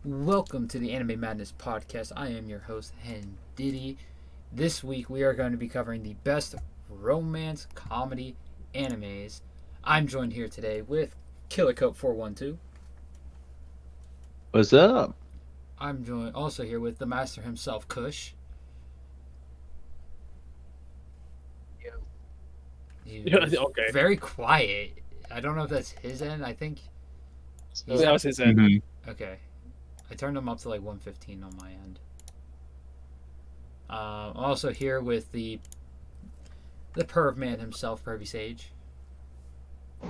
Welcome to the Anime Madness podcast. I am your host, HenDiddy. This week we are going to be covering the best romance comedy animes. I'm joined here today with KillerKush412. What's up? I'm joined also here with the master himself, Kush. He was Okay. very quiet. I don't know if that's his end. I think That was his end. okay. I turned him up to like 115 on my end. Also here with the perv man himself, RaginSage.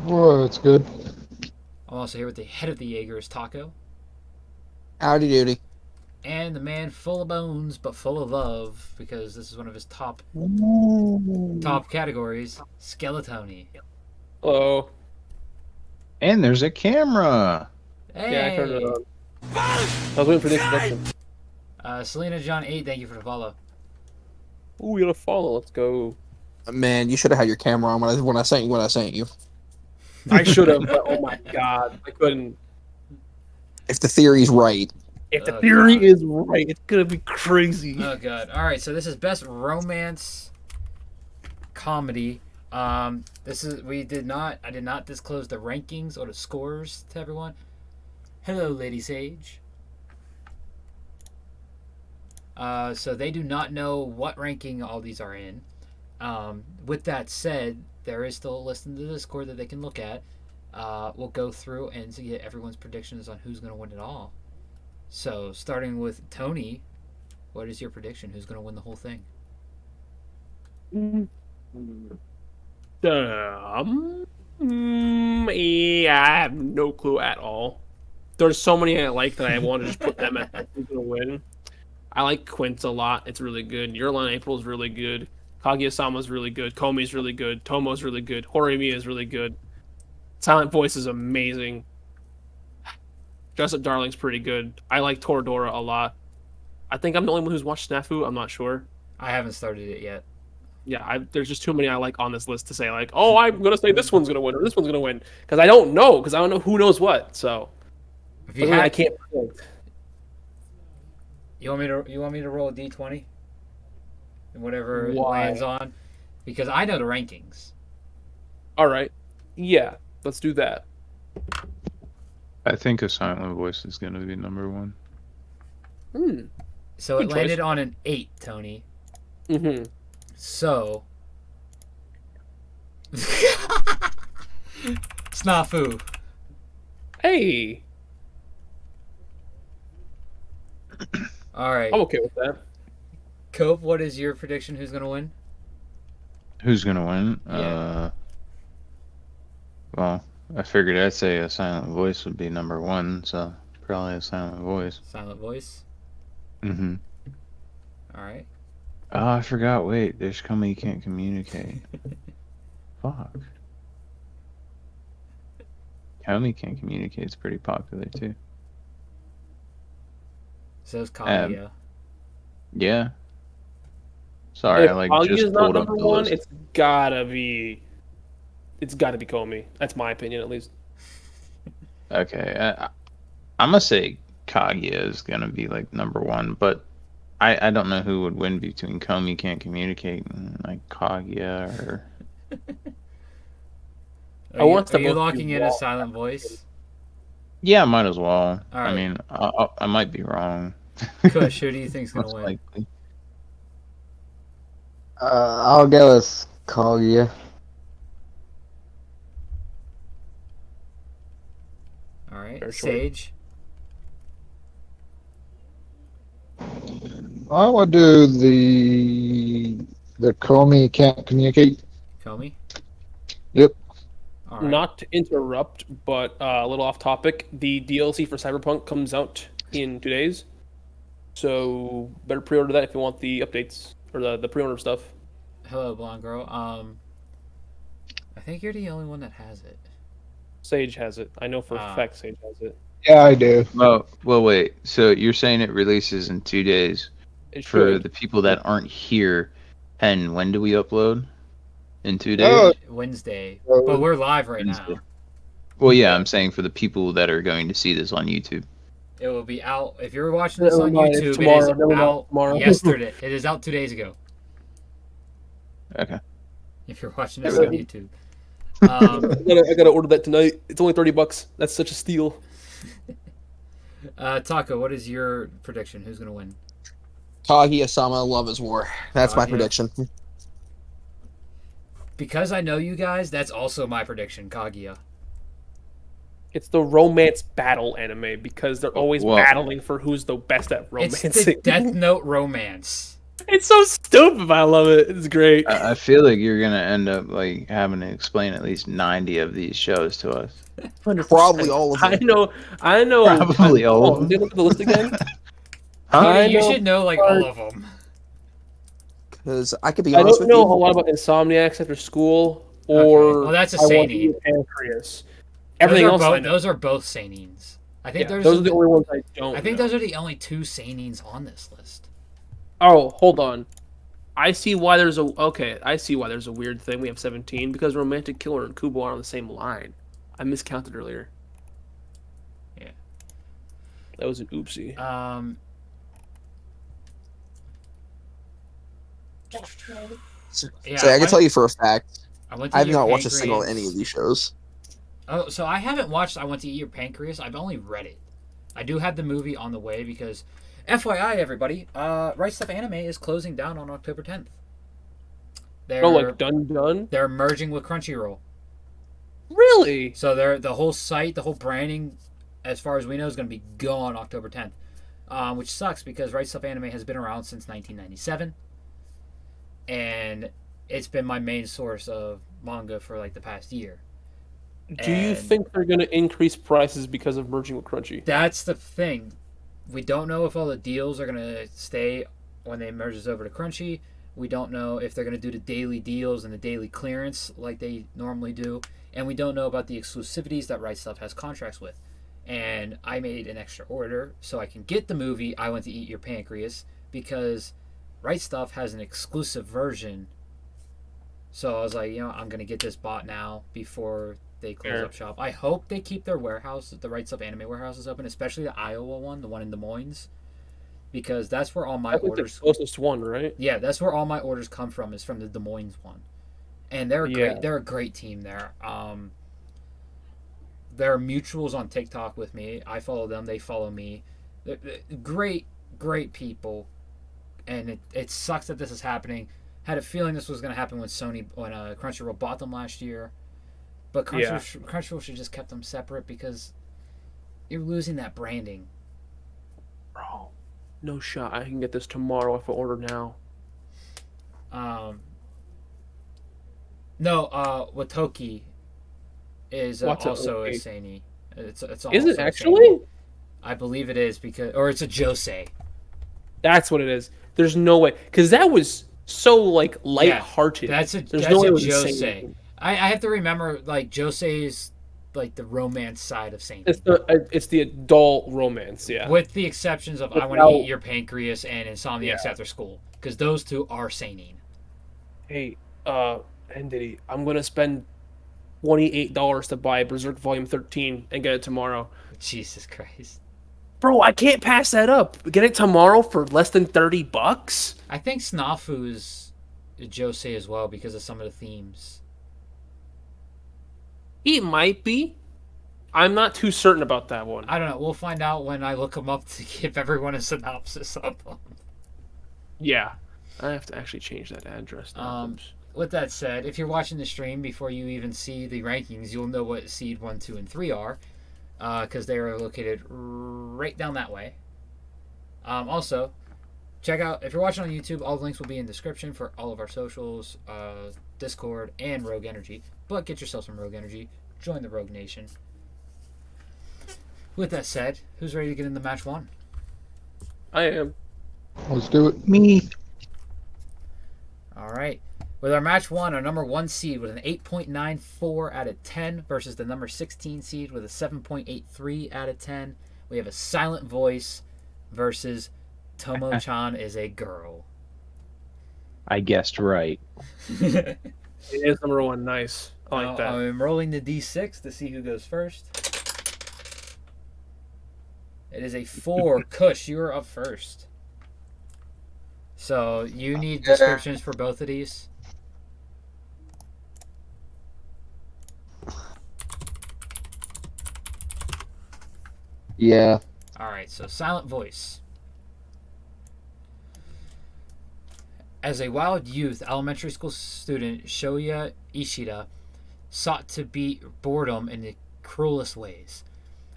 Whoa, it's good. I'm also here with the head of the Jaegers, Taco. Howdy doody. And the man full of bones but full of love, because this is one of his top categories, Skeletony. Hello. And there's a camera. Hey! Yeah, I turned it on. I was waiting for the introduction. Selena John 8, thank you for the follow. Ooh, we got a follow. Let's go. Man, you should have had your camera on when I sent you. I should have, but oh my god, I couldn't. If the theory's right. If the Oh, theory God. is right, it's gonna be crazy. Oh god. Alright, so this is best romance comedy. I did not disclose the rankings or the scores to everyone. Hello, Lady Sage. So they do not know what ranking all these are in. With that said, there is still a list in the Discord that they can look at. We'll go through and get everyone's predictions on who's going to win it all. So, starting with Tony, what is your prediction? Who's going to win the whole thing? Yeah, I have no clue at all. There's so many I like that I want to just put them at who's gonna win. I like Quince a lot. It's really good. Your Line April's really good. Kaguya-sama's really good. Komi's really good. Tomo's really good. Horimiya is really good. Silent Voice is amazing. Dress Up Darling's pretty good. I like Toradora a lot. I think I'm the only one who's watched Snafu. I'm not sure. I haven't started it yet. Yeah, there's just too many I like on this list to say like, oh, I'm gonna say this one's gonna win or this one's gonna win because I don't know who knows what. So If you I can't predict. you want me to roll a d20 and whatever Why? it lands on, because I know the rankings. All right, yeah, let's do that. I think a silent voice is going to be number one. So Good it choice. landed on an 8, Tony. Mm-hmm. So Snafu. Hey, All right. I'm okay with that. Cope, what is your prediction? Who's gonna win? Who's going to win? Yeah. Well, I figured I'd say a silent voice would be number one, so probably a silent voice. Silent voice. Mm-hmm. All right. Oh, I forgot. Wait, there's Komi can't communicate. Fuck. Komi can't communicate. It's pretty popular, too. So's Kaguya. Yeah. Sorry, If I Kaguya's just not pulled up number the one, list. it's gotta be Komi. That's my opinion, at least. Okay, I'm gonna say Kaguya is gonna be like number one, but I don't know who would win between Komi can't communicate and like Kaguya or Are I you, want to are you both locking be in a wrong. silent voice? yeah, might as well. All I right. mean, I might be wrong. Kush, who do you think's gonna Most win? likely. I'll go with Kaguya. All right. Fair choice. Sage. I would do the Komi can't communicate. Komi. Yep. All right. Not to interrupt, but a little off topic. The DLC for Cyberpunk comes out in 2 days, so better pre-order that if you want the updates or the pre-order stuff. Hello, blonde girl. I think you're the only one that has it. Sage has it. I know for Ah. a fact Sage has it. Yeah, I do. Well, wait. So you're saying it releases in 2 days It for should. the people that aren't here, and when do we upload? In 2 Oh, days? Wednesday, Oh. but we're live right Wednesday. now. Well, yeah, I'm saying for the people that are going to see this on YouTube. It will be out. If you're watching this on Never mind, it's YouTube, tomorrow. it is Never mind, out tomorrow. yesterday. It is out 2 days ago. Okay. If you're watching this Okay. on YouTube. I gotta order that tonight. It's only $30. That's such a steal. Taco, what is your prediction? Who's going to win? Kaguya-sama, Love is War. That's my Kaguya. prediction. Because I know you guys, that's also my prediction, Kaguya. It's the romance battle anime because they're always Well- battling for who's the best at It's romancing. the Death Note romance. It's so stupid, but I love it. It's great. I feel like you're gonna end up like having to explain at least 90 of these shows to us. 100%. Probably all of them. I know. Probably all of them. Did you look at the list again? Huh? You know should know like all of them. Because I could be I honest don't with know you. a lot about Insomniacs After School or Well, that's a I Want to seinen. Eat Pancreas. Everything else I know. Those are both seinens. I think Yeah, those are the only ones I don't I think know. those are the only 2 seinens on this list. Oh, hold on. I see why there's a weird thing. We have 17 because Romantic Killer and Kubo are on the same line. I miscounted earlier. Yeah. That was an oopsie. Yeah, So I can tell you for a fact, I went to I have Eat not Your watched a single Pancreas. any of these shows. Oh, so I haven't watched I Want to Eat Your Pancreas. I've only read it. I do have the movie on the way because, FYI, everybody, Right Stuff Anime is closing down on October 10th. They're, Oh, like done? they're merging with Crunchyroll. Really? So they're the whole site, the whole branding, as far as we know, is going to be gone October 10th. Which sucks because Right Stuff Anime has been around since 1997. And it's been my main source of manga for like the past year. Do you And- think they're going to increase prices because of merging with Crunchy? That's the thing. We don't know if all the deals are going to stay when they merges over to Crunchy. We don't know if they're going to do the daily deals and the daily clearance like they normally do. And we don't know about the exclusivities that Right Stuff has contracts with. And I made an extra order so I can get the movie I Want to Eat Your Pancreas because Right Stuff has an exclusive version. So I was like, I'm going to get this bought now before they close Fair. up shop. I hope they keep their warehouse, the Right Stuff Anime warehouse is open, especially the Iowa one, the one in Des Moines, because that's where all my I think the orders. closest one, right? Yeah, that's where all my orders come from. Is from the Des Moines one, and they're Yeah. great. They're a great team there. They're mutuals on TikTok with me. I follow them. They follow me. They're great people, and it sucks that this is happening. Had a feeling this was going to happen when Crunchyroll bought them last year. But Crunchyroll should just kept them separate because you're losing that branding. Bro, no shot. I can get this tomorrow if I order now. Watoki is also a seinen. It's also Is it a actually? seinen. I believe it is or it's a josei. That's what it is. There's no way. Because that was so, like, lighthearted. That's a There's no way it was josei. insane. I have to remember like josei is like the romance side of seinen. It's the adult romance, yeah. With the exceptions of I Want to Eat Your Pancreas and Insomniacs After School, because those two are seinen. Hey, HenDiddy, I'm gonna spend $28 to buy Berserk Volume 13 and get it tomorrow. Jesus Christ! Bro, I can't pass that up. Get it tomorrow for less than $30? I think Snafu's a josei as well because of some of the themes. It might be. I'm not too certain about that one. I don't know. We'll find out when I look them up to give everyone a synopsis of them. Yeah. I have to actually change that address now. Oops. With that said, if you're watching the stream before you even see the rankings, you'll know what seed 1, 2, and 3 are, because they are located right down that way. Also, check out, if you're watching on YouTube, all the links will be in the description for all of our socials, Discord, and Rogue Energy. But get yourself some Rogue Energy. Join the Rogue Nation. With that said, who's ready to get into match 1? I am. Let's do it. Me. All right. With our match 1, our number 1 seed with an 8.94 out of 10 versus the number 16 seed with a 7.83 out of 10. We have a Silent Voice versus Tomo-chan is a girl. I guessed right. It is number 1. Nice. I like that. I'm rolling the D6 to see who goes first. It is a 4. Kush, you are up first. So you need descriptions for both of these? Yeah. Alright, so silent voice. As a wild youth, elementary school student Shoya Ishida sought to beat boredom in the cruelest ways.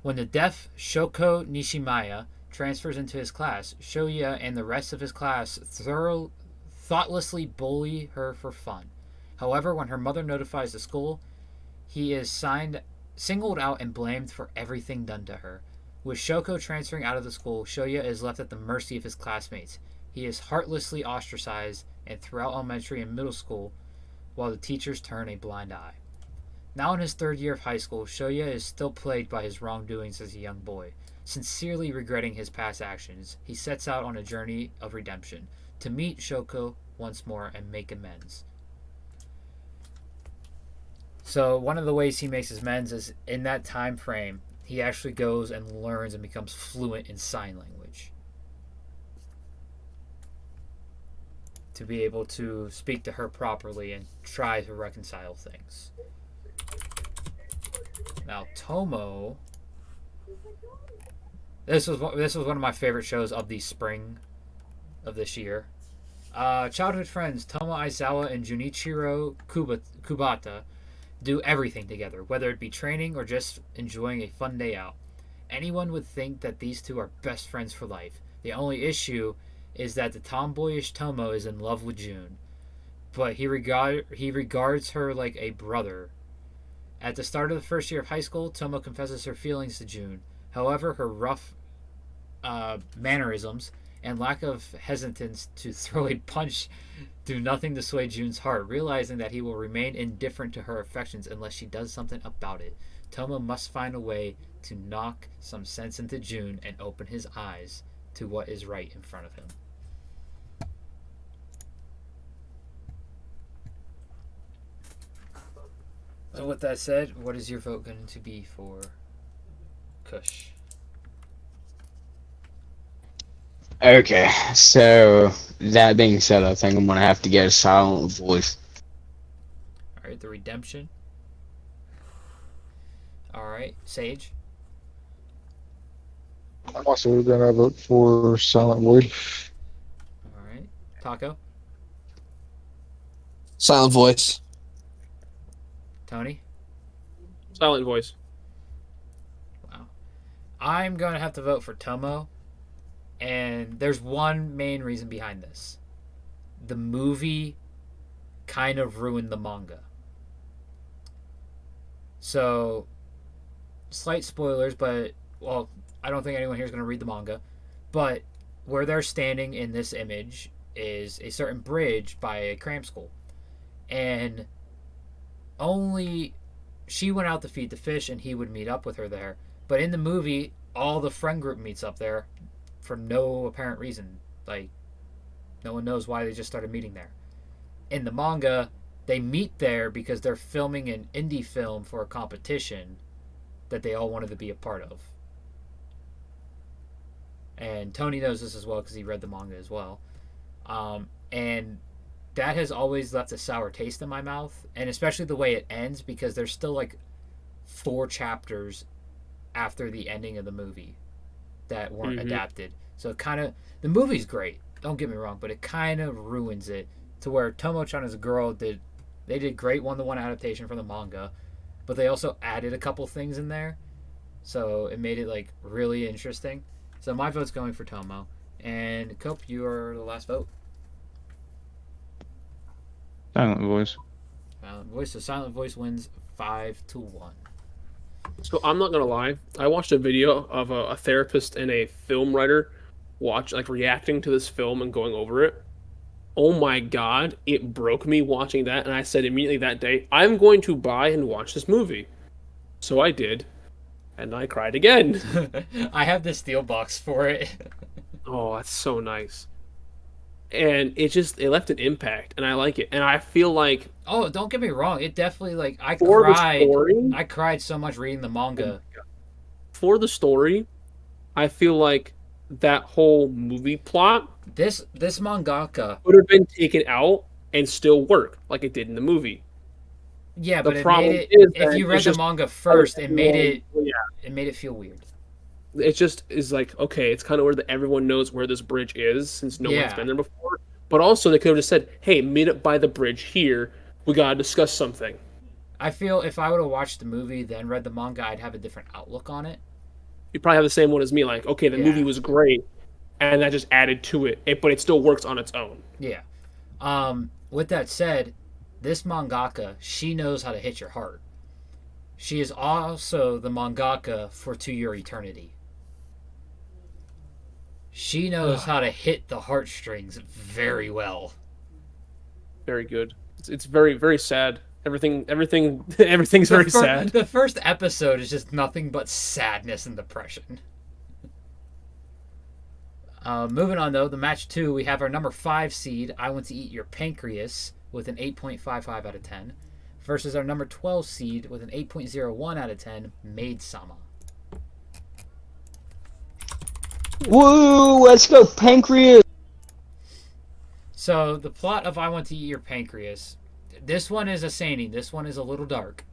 When the deaf Shoko Nishimaya transfers into his class, Shoya and the rest of his class thoughtlessly bully her for fun. However, when her mother notifies the school, he is singled out and blamed for everything done to her. With Shoko transferring out of the school, Shoya is left at the mercy of his classmates. He is heartlessly ostracized and throughout elementary and middle school, while the teachers turn a blind eye. Now in his 3rd year of high school, Shoya is still plagued by his wrongdoings as a young boy. Sincerely regretting his past actions, he sets out on a journey of redemption to meet Shoko once more and make amends. So one of the ways he makes his amends is in that time frame, he actually goes and learns and becomes fluent in sign language to be able to speak to her properly and try to reconcile things. Now Tomo, this was one of my favorite shows of the spring of this year. Childhood friends Tomo Aizawa and Junichiro Kubata do everything together, whether it be training or just enjoying a fun day out. Anyone would think that these two are best friends for life. The only issue is that the tomboyish Tomo is in love with June, but he regards her like a brother. At the start of the 1st year of high school, Tomo confesses her feelings to June. However, her rough mannerisms and lack of hesitance to throw a punch do nothing to sway June's heart. Realizing that he will remain indifferent to her affections unless she does something about it, Tomo must find a way to knock some sense into June and open his eyes to what is right in front of him. So with that said, what is your vote going to be for Kush? Okay, so that being said, I think I'm gonna have to get a silent voice. Alright, the redemption. Alright, Sage. I'm also gonna vote for Silent Void. Alright, Taco. Silent voice. Tony. Silent voice. Wow. I'm going to have to vote for Tomo. And there's one main reason behind this. The movie kind of ruined the manga. So, slight spoilers, but, well, I don't think anyone here is going to read the manga. But where they're standing in this image is a certain bridge by a cram school. And only she went out to feed the fish and he would meet up with her there. But in the movie, all the friend group meets up there for no apparent reason. Like, no one knows why they just started meeting there. In the manga, they meet there because they're filming an indie film for a competition that they all wanted to be a part of. And Tony knows this as well because he read the manga as well. And that has always left a sour taste in my mouth. And especially the way it ends, because there's still like 4 chapters after the ending of the movie that weren't adapted. So it kind of, the movie's great, don't get me wrong, but it kind of ruins it to where Tomo-chan as a girl they did great 1-to-1 adaptation from the manga, but they also added a couple things in there. So it made it like really interesting. So my vote's going for Tomo. And Cope, you are the last vote. Silent voice. Silent voice. So Silent Voice wins 5-1. So I'm not gonna lie. I watched a video of a therapist and a film writer reacting to this film and going over it. Oh my god, it broke me watching that, and I said immediately that day, I'm going to buy and watch this movie. So I did, and I cried again. I have the steel box for it. Oh, that's so nice. And it left an impact, and I like it. And I feel like Oh, don't get me wrong. It definitely like I for cried. the story, I cried so much reading the manga. for the story, I feel like that whole movie plot This mangaka, would have been taken out and still work like it did in the movie. yeah, The but it made problem it. is If that you read it's the just manga part of first, it made everyone. it. Yeah, It made it feel weird. it just is like okay, it's kind of where everyone knows where this bridge is since no one's Yeah, been there before. But also, they could have just said, "Hey, meet up by the bridge here. We gotta discuss something." I feel if I would have watched the movie then read the manga, I'd have a different outlook on it. You probably have the same one as me. Like, okay, the movie Yeah, was great, and that just added to it, but it still works on its own. yeah. With that said, this mangaka, she knows how to hit your heart. She is also the mangaka for To Your Eternity. She knows how to hit the heartstrings very well. Very good. It's very very sad. Everything's very sad. The first episode is just nothing but sadness and depression. Moving on though, the match 2, we have our number 5 seed, I Want to Eat Your Pancreas, with an 8.55 out of 10, versus our number 12 seed with an 8.01 out of 10, Maid Sama. Woo! Let's go, pancreas. So the plot of I Want to Eat Your Pancreas, this one is a seinen. This one is a little dark.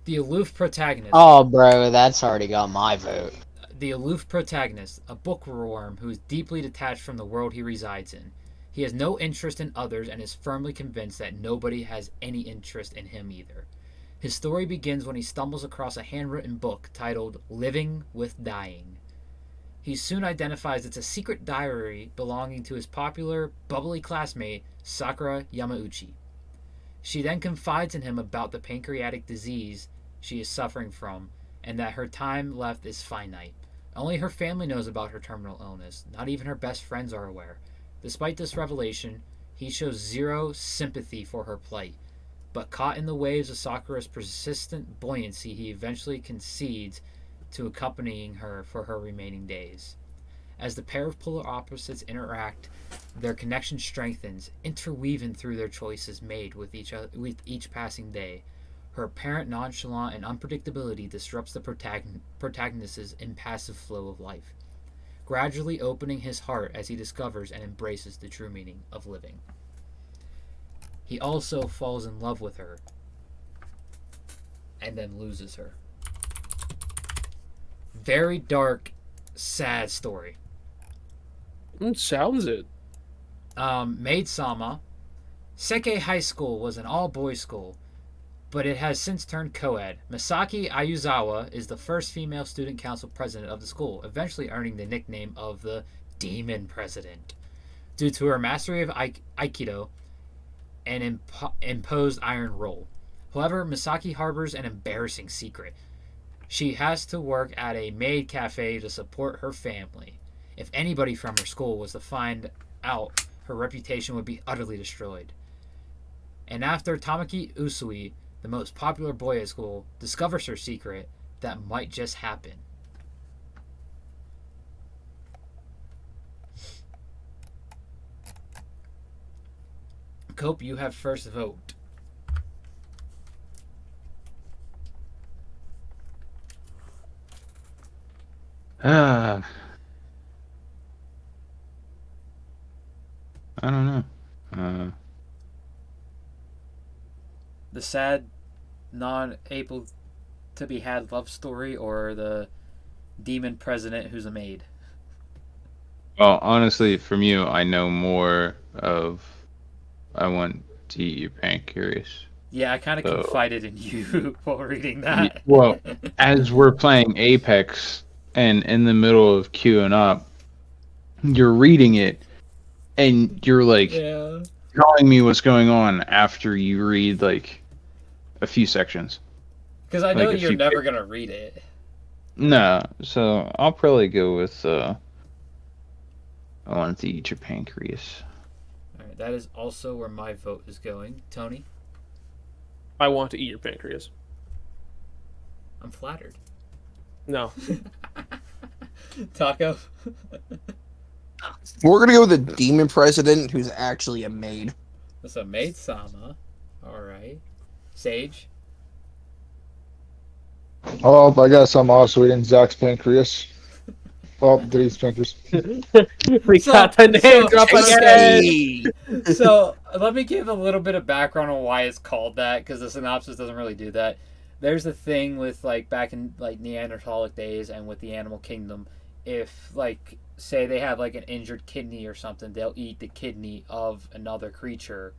The aloof protagonist. Oh, bro, that's already got my vote. The aloof protagonist, a bookworm who is deeply detached from the world he resides in. He has no interest in others and is firmly convinced that nobody has any interest in him either. His story begins when he stumbles across a handwritten book titled Living with Dying. He soon identifies it's a secret diary belonging to his popular, bubbly classmate, Sakura Yamauchi. She then confides in him about the pancreatic disease she is suffering from and that her time left is finite. Only her family knows about her terminal illness. Not even her best friends are aware. Despite this revelation, he shows zero sympathy for her plight. But caught in the waves of Sakura's persistent buoyancy, he eventually concedes to accompanying her for her remaining days. As the pair of polar opposites interact, their connection strengthens, interweaving through their choices made with each passing day. Her apparent nonchalance and unpredictability disrupts the protagonist's impassive flow of life, gradually opening his heart as he discovers and embraces the true meaning of living. He also falls in love with her and then loses her. Very dark, sad story. Sounds it. Maid Sama. Seikei High School was an all-boys school, but it has since turned co-ed. Misaki Ayuzawa is the first female student council president of the school, eventually earning the nickname of the Demon President, due to her mastery of Aikido and imposed iron role. However, Misaki harbors an embarrassing secret. She has to work at a maid cafe to support her family. If anybody from her school was to find out, her reputation would be utterly destroyed. And after Tamaki Usui, the most popular boy at school, discovers her secret, that might just happen. Cope, you have first vote. I don't know. The sad, non-able to be had love story, or the demon president who's a maid? Well, honestly, from you, I know more of I Want to Eat Your Pancreas. Yeah, I kind of So- confided in you while reading that. Well, as we're playing Apex and in the middle of queuing up, you're reading it and you're like yeah. telling me what's going on after you read like a few sections. Because I know Like, if you're you never pick- going to read it. No, so I'll probably go with I Want to Eat Your Pancreas. All right, that is also where my vote is going. Tony, I Want to Eat Your Pancreas. I'm flattered. No. Taco? We're gonna go with the demon president, who's actually a maid. That's a maid Sama. All right. Sage? Oh, I got some also eating Zach's pancreas. Oh, Diddy's pancreas. We got the name drop again. Tasty. So let me give a little bit of background on why it's called that, because the synopsis doesn't really do that. There's a thing with like back in like Neanderthalic days and with the animal kingdom, if like say they have like an injured kidney or something, they'll eat the kidney of another creature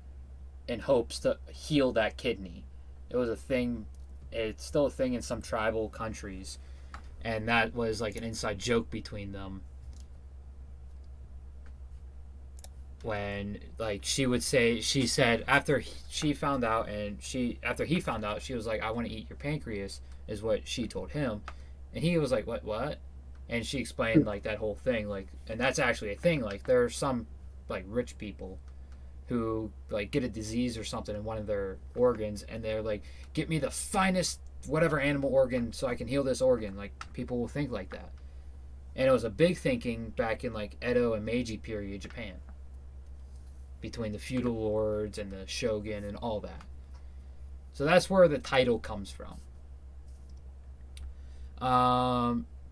in hopes to heal that kidney. It was a thing. It's still a thing in some tribal countries, and that was like an inside joke between them. When like she said after she found out and after he found out, she was like, I want to eat your pancreas, is what she told him, and he was like, what, and she explained like that whole thing, like, and that's actually a thing. Like there are some like rich people who like get a disease or something in one of their organs, and they're like, get me the finest whatever animal organ so I can heal this organ. Like people will think like that, and it was a big thinking back in like Edo and Meiji period Japan, between the feudal lords and the shogun and all that. So that's where the title comes from.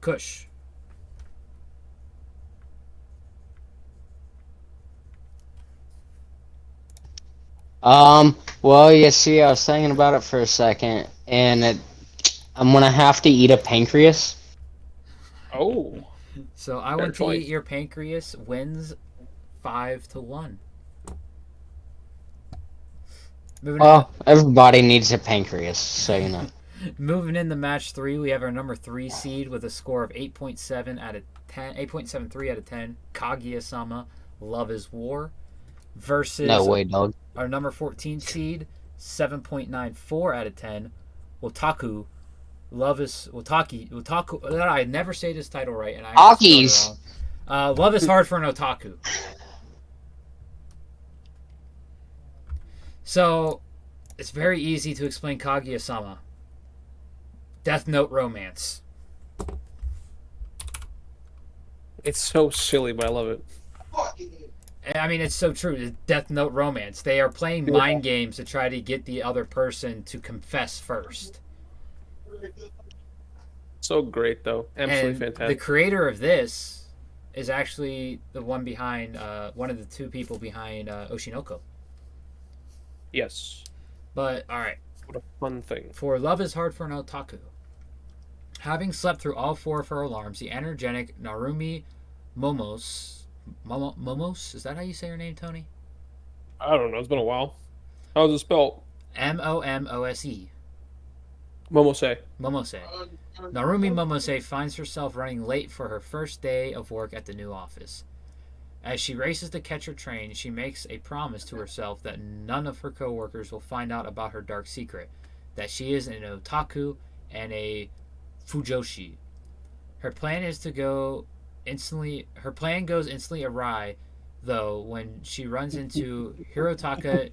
Kush. Well, you see, I was thinking about it for a second, and I'm gonna have to eat a pancreas. Oh, So I Fair want to choice. eat your pancreas wins 5-1. Moving Well, everybody needs a pancreas, so you know. Moving into match 3, we have our number 3 seed with a score of 8.7 out of 10, 8.73 out of 10. Kaguya-sama, Love is War, versus No way, dog. our number 14 seed, 7.94 out of 10. Otaku, Love is Otaku. I never say this title right, and I spelled it Akis. wrong. Love is Hard for an Otaku. So it's very easy to explain Kaguya-sama. Death Note romance. it's so silly, but I love it. I mean, it's so true. It's Death Note romance. They are playing mind games to try to get the other person to confess first. So great, though. Absolutely And the fantastic. creator of this is actually the one behind, one of the two people behind Oshinoko. Yes. But, alright. What a fun thing. For Love is Hard for an Otaku. Having slept through all 4 of her alarms, the energetic Narumi Momos. Momos? Is that how you say her name, Tony? I don't know. It's been a while. How's it spelled? Momose. Momose. Momose. Narumi Momose finds herself running late for her first day of work at the new office. As she races to catch her train, she makes a promise to herself that none of her coworkers will find out about her dark secret, that she is an otaku and a fujoshi. Her plan goes instantly awry, though, when she runs into Hirotaka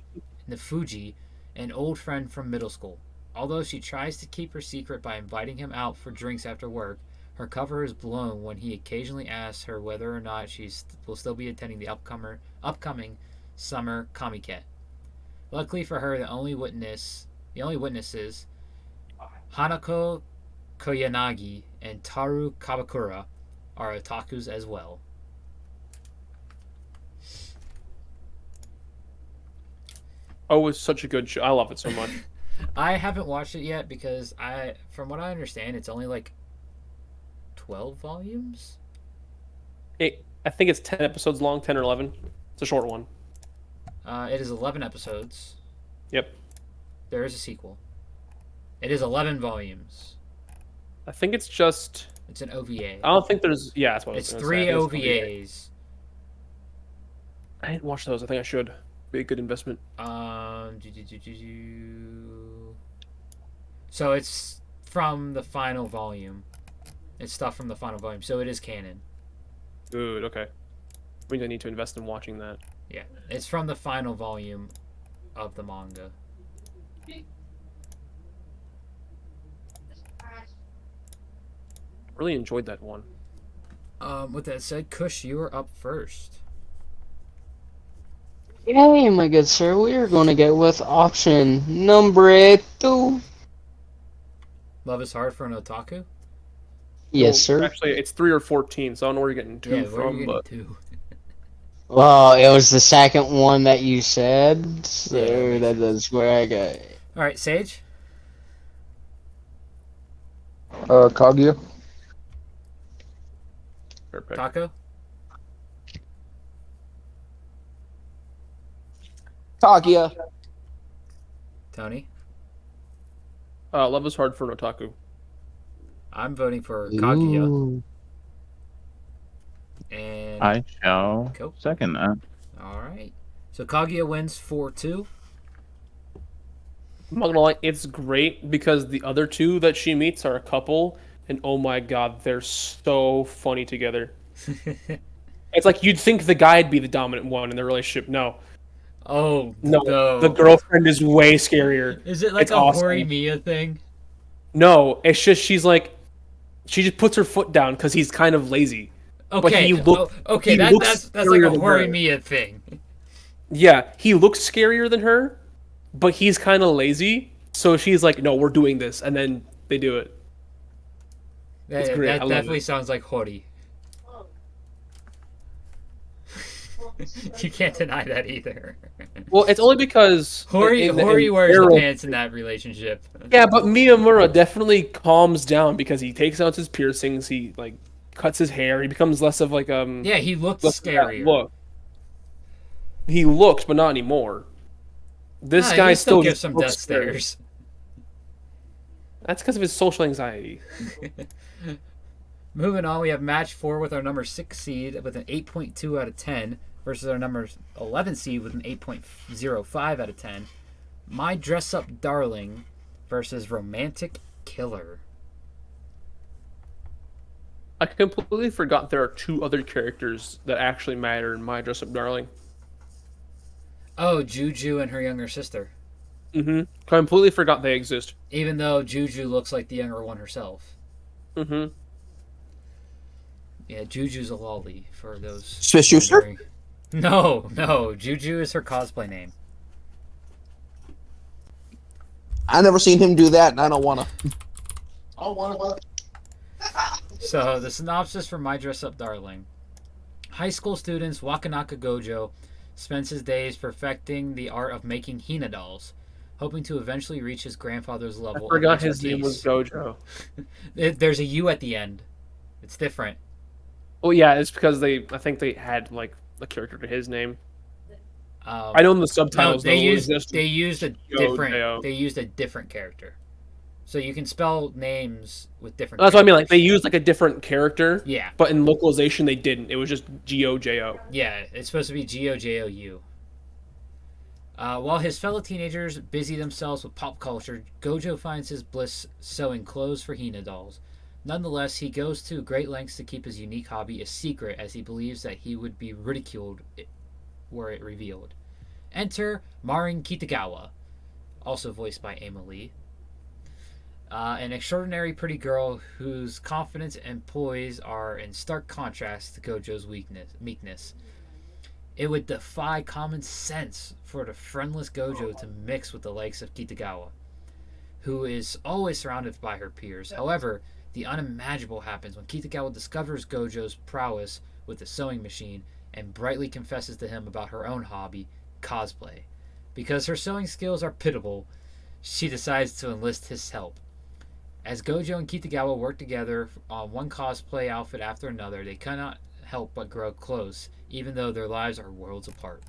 Nefuji, an old friend from middle school. Although she tries to keep her secret by inviting him out for drinks after work, her cover is blown when he occasionally asks her whether or not she will still be attending the upcoming summer Kamiket. Luckily for her, the only witnesses, Hanako Koyanagi and Taru Kabakura, are otakus as well. Oh, it's such a good show. I love it so much. I haven't watched it yet because from what I understand, it's only like 12 volumes. I think it's 10 episodes long, 10 or 11. It's a short one. It is 11 episodes. Yep. There is a sequel. It is 11 volumes. I think it's just. It's an OVA. I don't think there's. Yeah, that's what It's I was 3 gonna say. OVAs. I didn't watch those. I think I should. Be a good investment. So it's from the final volume. It's stuff from the final volume, so it is canon. Good. Okay. Means I need to invest in watching that. Yeah, it's from the final volume of the manga. Really enjoyed that one. With that said, Kush, you are up first. Yay, my good sir. We are going to go with option number 2. Love is hard for an otaku. Yes, Well, sir. Actually, it's 3 or 14, so I don't know where you're getting 2 Yeah, where are you from, getting but two? Well, it was the second one that you said, so Yeah, that makes sense. that's where I got it. All right, Sage. Kaguya. perfect. Taco. Kaguya. Tony. Love is hard for an otaku. I'm voting for Kaguya. Ooh. And I shall Cool. second that. all right. So Kaguya wins 4-2. I'm not gonna lie, it's great because the other two that she meets are a couple, and oh my god, they're so funny together. It's like you'd think the guy'd be the dominant one in the relationship. No, Oh no, the girlfriend is way scarier. Is it like It's a awesome. Hori Mia thing? No, it's just she just puts her foot down because he's kind of lazy. Okay. he look- okay. he looks That's like scarier a than Hori her. Mia thing. Yeah, he looks scarier than her, but he's kind of lazy. So she's like, "No, we're doing this," and then they do it. It's great. I That love definitely it. sounds like Hori. You can't deny that either. Well, it's only because Hori in wears their the pants in that relationship. Yeah, but Miyamura definitely calms down because he takes out his piercings. He like cuts his hair. He becomes less of like Yeah, he looked less of that scarier. look. He looked, but not anymore. This Nah, guy he still still gives just some looks death scary. stares. That's because of his social anxiety. Moving on, we have match 4 with our number 6 seed with an 8.2 out of 10 versus our number 11 seed with an 8.05 out of 10. My Dress Up Darling versus Romantic Killer. I completely forgot there are 2 other characters that actually matter in My Dress Up Darling. Oh, Juju and her younger sister. Mm-hmm. Completely forgot they exist. Even though Juju looks like the younger one herself. Mm-hmm. Yeah, Juju's a lolly for those. Swiss Schuster? wondering. No. Juju is her cosplay name. I never seen him do that, and I don't wanna. So, the synopsis for My Dress Up Darling. High school students Wakanaka Gojo spends his days perfecting the art of making Hina dolls, hoping to eventually reach his grandfather's I level. forgot of his name was Gojo. There's a U at the end. It's different. Oh yeah, it's because I think they had like a character to his name. Um, I know in the no, subtitles they though, it used was just they used a Joe different Deo. they used a different character, so you can spell names with different. That's what I mean. Like they characters. used like a different character, Yeah, but in localization they didn't. It was just Gojo. yeah. It's supposed to be Gojou. While his fellow teenagers busy themselves with pop culture, Gojo finds his bliss sewing clothes for Hina dolls. Nonetheless, he goes to great lengths to keep his unique hobby a secret, as he believes that he would be ridiculed were it revealed. Enter Marin Kitagawa, also voiced by Emily, an extraordinary pretty girl whose confidence and poise are in stark contrast to Gojo's meekness. It would defy common sense for the friendless Gojo to mix with the likes of Kitagawa, who is always surrounded by her peers. However, the unimaginable happens when Kitagawa discovers Gojo's prowess with the sewing machine and brightly confesses to him about her own hobby, cosplay. Because her sewing skills are pitiable, she decides to enlist his help. As Gojo and Kitagawa work together on one cosplay outfit after another, they cannot help but grow close, even though their lives are worlds apart.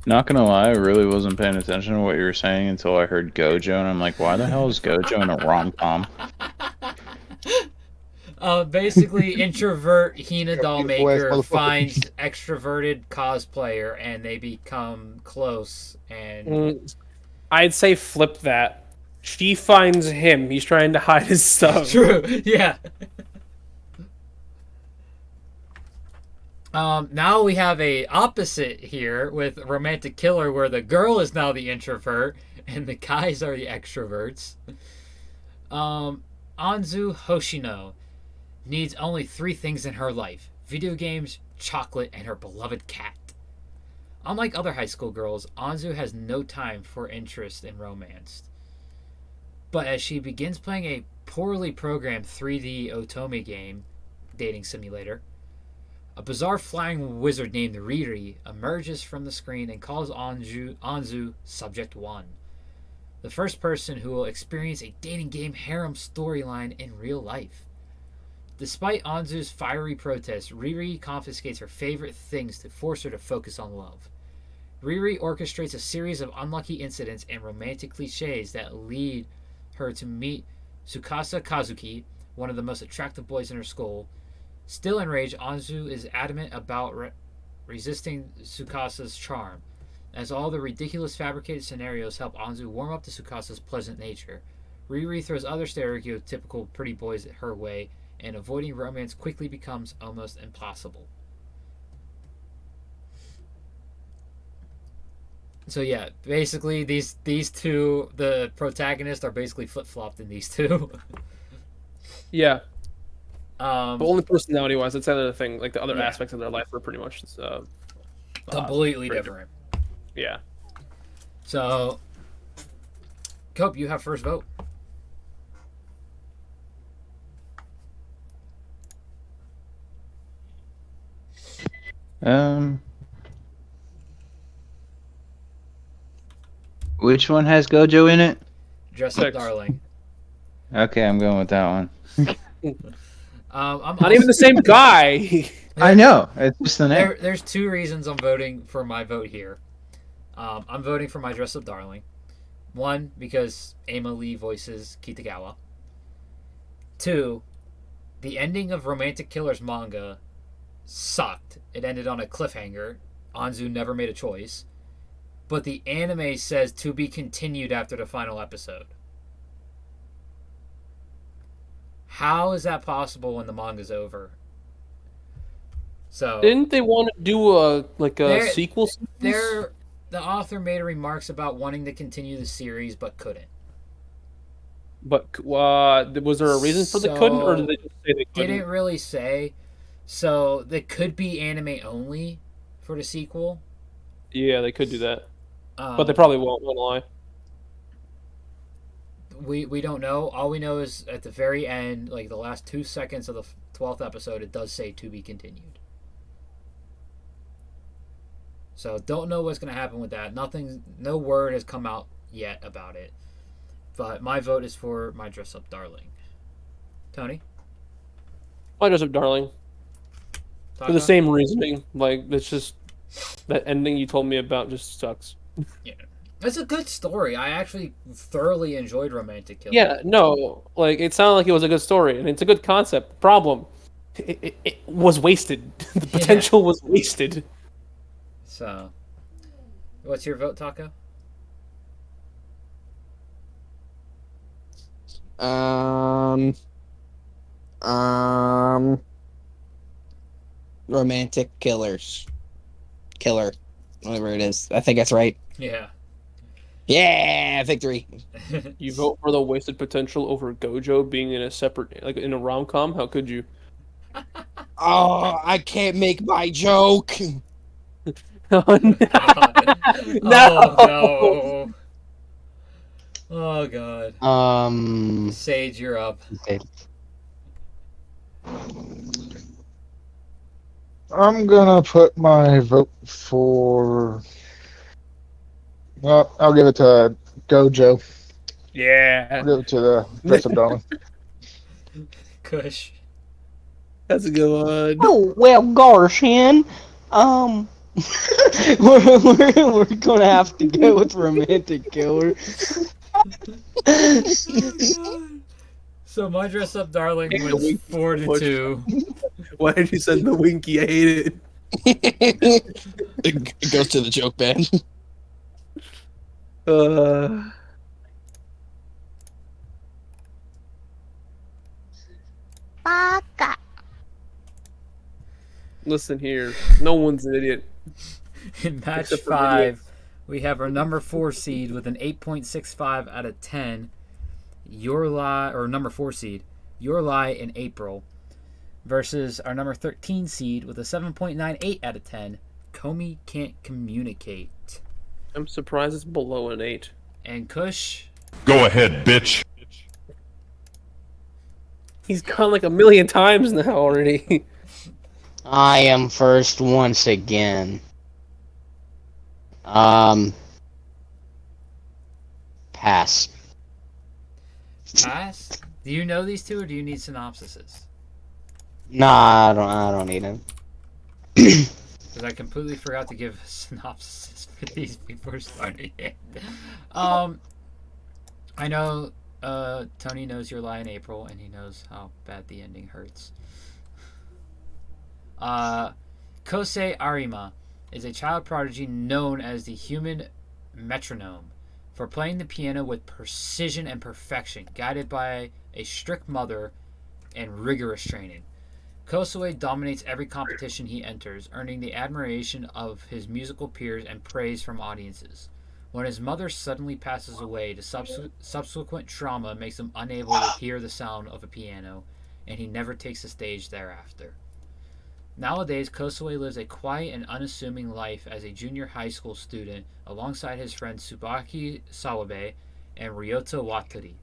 Not gonna lie, I really wasn't paying attention to what you were saying until I heard Gojo, and I'm like, why the hell is Gojo in a rom-com? Basically, introvert Hina doll beautiful ass maker motherfucker. finds extroverted cosplayer, and they become close. And I'd say flip that. She finds him. He's trying to hide his stuff. true, yeah. Now we have a opposite here with Romantic Killer, where the girl is now the introvert and the guys are the extroverts. Anzu Hoshino needs only 3 things in her life: video games, chocolate, and her beloved cat. Unlike other high school girls, Anzu has no time for interest in romance. But as she begins playing a poorly programmed 3D Otome game, dating simulator, a bizarre flying wizard named Riri emerges from the screen and calls Anzu Subject 1, the first person who will experience a dating game harem storyline in real life. Despite Anzu's fiery protests, Riri confiscates her favorite things to force her to focus on love. Riri orchestrates a series of unlucky incidents and romantic cliches that lead her to meet Tsukasa Kazuki, one of the most attractive boys in her school. Still enraged, Anzu is adamant about resisting Tsukasa's charm, as all the ridiculous fabricated scenarios help Anzu warm up to Tsukasa's pleasant nature. Riri throws other stereotypical pretty boys her way, and avoiding romance quickly becomes almost impossible. So yeah, basically these two, the protagonists are basically flip-flopped in these two. Yeah. But only personality-wise, that's another thing. Like the other aspects of their life are pretty much completely different. Yeah. So, Cope, you have first vote. Which one has Gojo in it? Dress Up Darling. Okay, I'm going with that one. I'm not even the same guy. I know. It's just the name. There's two reasons I'm voting for my vote here. I'm voting for my Dress Up Darling. One, because Ama Lee voices Kitagawa. Two, the ending of Romantic Killers manga sucked. It ended on a cliffhanger. Anzu never made a choice. But the anime says to be continued after the final episode. How is that possible when the manga's over? So didn't they want to do a sequel? The author made remarks about wanting to continue the series but couldn't. But was there a reason for they couldn't, or did they just say they couldn't? Didn't really say. So they could be anime only for the sequel. Yeah, they could do that. But they probably won't lie. We don't know. All we know is at the very end, like the last 2 seconds of the 12th episode, it does say to be continued. So don't know what's going to happen with that. No word has come out yet about it. But my vote is for my Dress Up Darling. Tony? My Dress Up Darling. Taka? For the same reasoning. Like, it's just that ending you told me about just sucks. Yeah. It's a good story. I actually thoroughly enjoyed Romantic Killers. Yeah, no. Like, it sounded like it was a good story, and it's a good concept. Problem. It was wasted. The potential was wasted. So, what's your vote, Taco? Romantic Killers. Killer. Whatever it is. I think that's right. Yeah. Yeah, victory. You vote for the wasted potential over Gojo being in a separate, like in a rom-com? How could you? Oh, I can't make my joke. Oh, no. No. Oh, God. Sage, you're up. I'm gonna put my vote for. Well, I'll give it to Gojo. Yeah. I'll give it to the Dress Up Darling. Kush. That's a good one. Oh, well, gosh, Hen. We're gonna have to go with Romantic Killer. So my Dress Up Darling was 4-2. Why did you send the winky? I hate it. It goes to the joke band. Baka. Listen here. No one's an idiot. In match Except for 5, we have our number 4 seed with an 8.65 out of 10. Your Lie, or number 4 seed, Your Lie in April, versus our number 13 seed with a 7.98 out of 10, Komi can't communicate. I'm surprised it's below an 8. And Kush, Go ahead, bitch. He's gone like a million times now already. I am first once again. Pass. pass. Do you know these two, or do you need synopsises? Nah, I don't need him. Because I completely forgot to give synopsises for these before starting it. I know Tony knows your lie in April, and he knows how bad the ending hurts. Kosei Arima is a child prodigy known as the human metronome for playing the piano with precision and perfection, guided by a strict mother and rigorous training. Kosei dominates every competition he enters, earning the admiration of his musical peers and praise from audiences. When his mother suddenly passes away, the subsequent trauma makes him unable to hear the sound of a piano, and he never takes the stage thereafter. Nowadays, Kosei lives a quiet and unassuming life as a junior high school student alongside his friends Tsubaki Sawabe and Ryota Watari.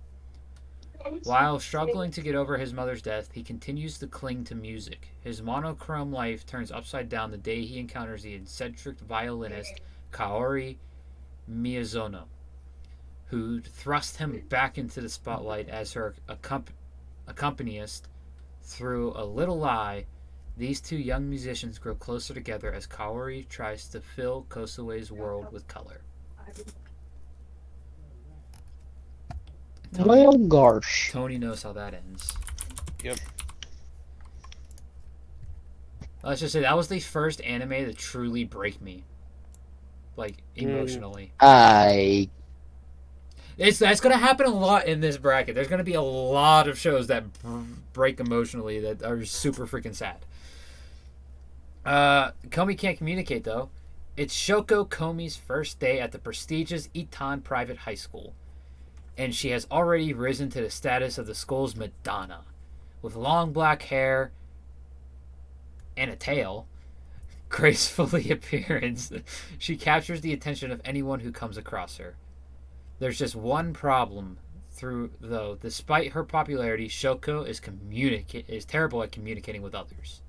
While struggling to get over his mother's death, he continues to cling to music. His monochrome life turns upside down the day he encounters the eccentric violinist Kaori Miyazono, who thrust him back into the spotlight as her accompanist. Through a little lie, these two young musicians grow closer together as Kaori tries to fill Kosei's world with color. Well, gosh. Tony knows how that ends. Yep. Let's just say that was the first anime to truly break me, like emotionally. That's gonna happen a lot in this bracket. There's gonna be a lot of shows that break emotionally that are super freaking sad. Komi can't communicate though. It's Shoko Komi's first day at the prestigious Itan Private High School, and she has already risen to the status of the school's Madonna. With long black hair and a tail, gracefully appearance, she captures the attention of anyone who comes across her. There's just one problem, though. Despite her popularity, Shoko is terrible at communicating with others.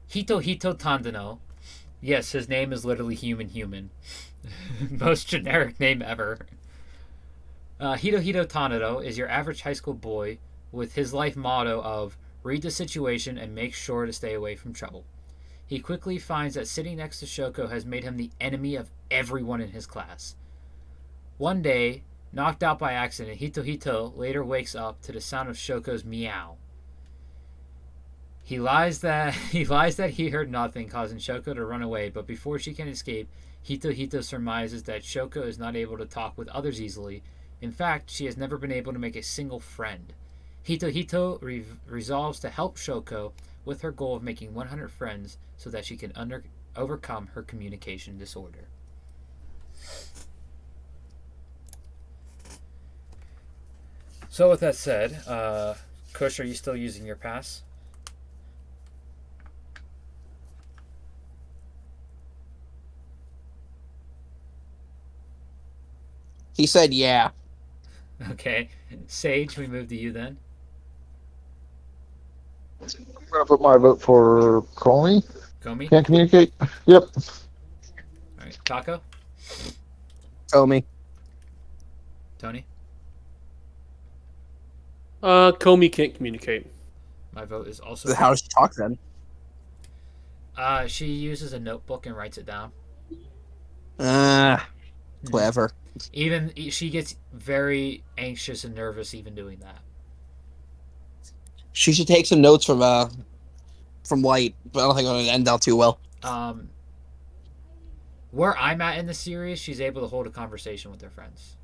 Hito Tandano. Yes, his name is literally human. Most generic name ever. Hito Tandano is your average high school boy with his life motto of read the situation and make sure to stay away from trouble. He quickly finds that sitting next to Shoko has made him the enemy of everyone in his class. One day, knocked out by accident, Hito later wakes up to the sound of Shoko's meow. He lies that he heard nothing, causing Shoko to run away, but before she can escape, Hito surmises that Shoko is not able to talk with others easily. In fact, she has never been able to make a single friend. Hito resolves to help Shoko with her goal of making 100 friends so that she can overcome her communication disorder. So with that said, Kush, are you still using your pass? He said, yeah. Okay. Sage, we move to you then. I'm gonna put my vote for Comey. Komi? Can't communicate. Yep. Alright. Taco? Comey. Tony? Komi can't communicate. My vote is also... How does she talk then? She uses a notebook and writes it down. Clever. Even she gets very anxious and nervous even doing that. She should take some notes from Light, but I don't think it'll end out too well. Where I'm at in the series, she's able to hold a conversation with her friends.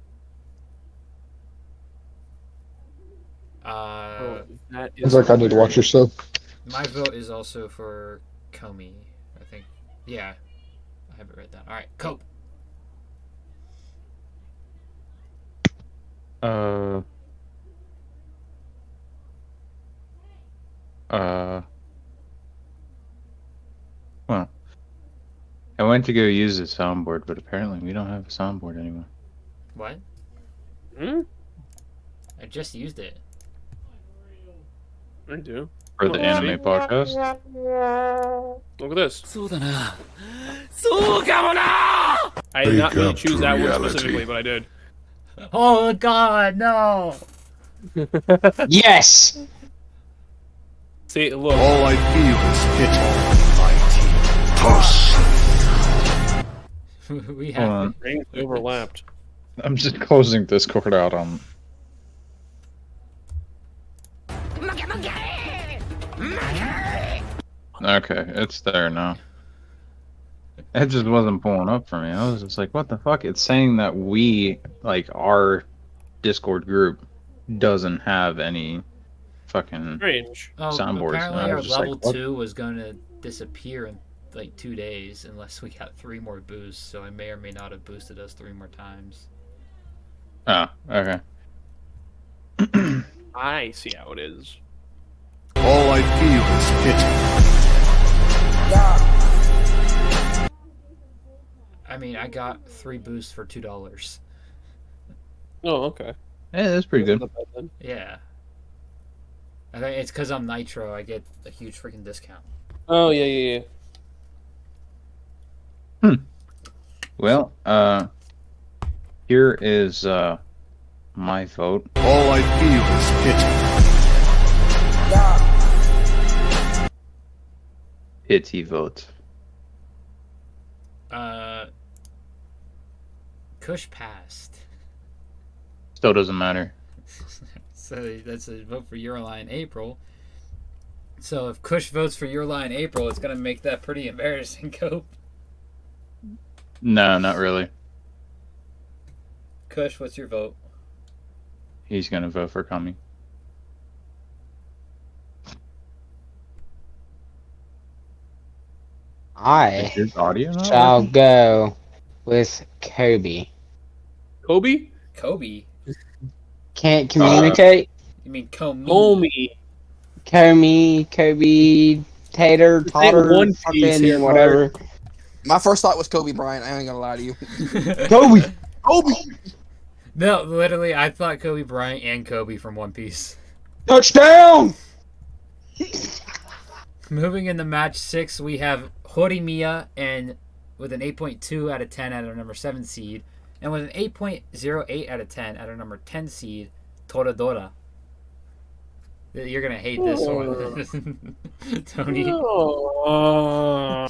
That Seems like I need to watch your stuff. My vote is also for Komi, I think. Yeah, I have it written down. All right, Cope. Well, I went to go use the soundboard, but apparently we don't have a soundboard anymore. What? Hmm? I just used it. I do. For the anime podcast. Look at this. そうだな。そうかもな! I did not Wake really up choose to that one reality. specifically, but I did. Oh God, no! Yes! See, look. All I feel is pity. Puss. We Hold have. on. Rings overlapped. I'm just closing Discord out on. Okay, it's there now. It just wasn't pulling up for me. I was just like, what the fuck? It's saying that we, like, our Discord group doesn't have any fucking Strange. Oh, soundboards. apparently And I our was just like, level what? 2 was going to disappear in like 2 days unless we got 3 more boosts. So I may or may not have boosted us 3 more times. Oh, okay. I see how it is. All I feel is pity. I mean, I got 3 boosts for $2. Oh, okay. Yeah, that's pretty good. Not bad then. Yeah. I think it's because I'm Nitro. I get a huge freaking discount. Oh, yeah. Well, here is my vote. All I feel is pity. Pity vote. Kush passed. Still doesn't matter. So that's a vote for Euroline April. So if Kush votes for Euroline April, it's gonna make that pretty embarrassing, Cope. No, not really. Kush, what's your vote? He's gonna vote for Kami. I Is your audio not shall working? go with Kobe. Kobe? Kobe? Can't communicate? You mean Comey? Kobe, Tater, Totter, One Piece here, fucking whatever. My first thought was Kobe Bryant. I ain't gonna lie to you. Kobe! Kobe! No, literally, I thought Kobe Bryant and Kobe from One Piece. Touchdown! Moving into match 6, we have Horimiya and with an 8.2 out of 10 at our number 7 seed, and with an 8.08 out of 10 at our number 10 seed, Toradora. You're gonna hate this one, Tony. Oh,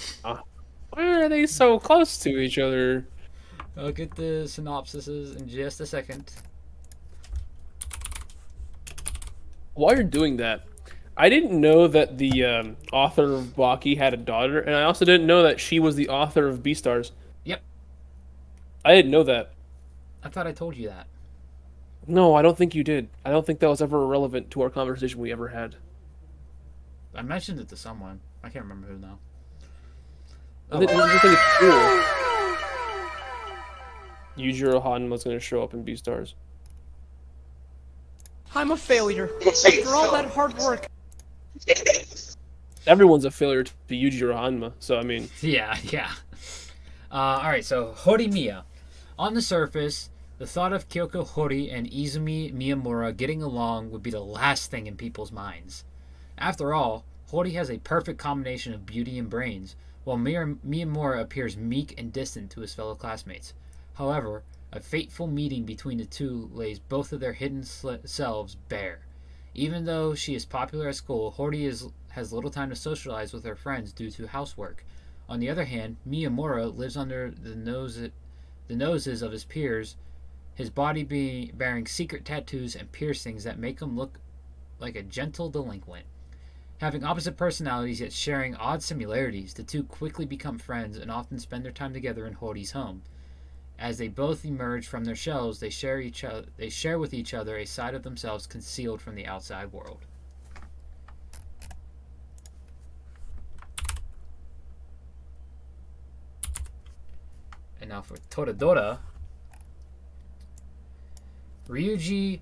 why are they so close to each other? I'll get the synopsises in just a second. While you're doing that, I didn't know that the author of Baki had a daughter, and I also didn't know that she was the author of Beastars. Yep. I didn't know that. I thought I told you that. No, I don't think you did. I don't think that was ever relevant to our conversation we ever had. I mentioned it to someone. I can't remember who now. I think it's cool. Yujiro Hanma's going to show up in Beastars. I'm a failure. After all that hard work. Everyone's a failure to Yujiro Hanma, so I mean... Yeah. Alright, so Horimiya. On the surface, the thought of Kyoko Hori and Izumi Miyamura getting along would be the last thing in people's minds. After all, Hori has a perfect combination of beauty and brains, while Miyamura appears meek and distant to his fellow classmates. However, a fateful meeting between the two lays both of their hidden selves bare. Even though she is popular at school, Hori has little time to socialize with her friends due to housework. On the other hand, Miyamura lives under the noses of his peers, his body bearing secret tattoos and piercings that make him look like a gentle delinquent. Having opposite personalities yet sharing odd similarities, the two quickly become friends and often spend their time together in Hori's home. As they both emerge from their shells, they share with each other a side of themselves concealed from the outside world. And now for Toradora. Ryuji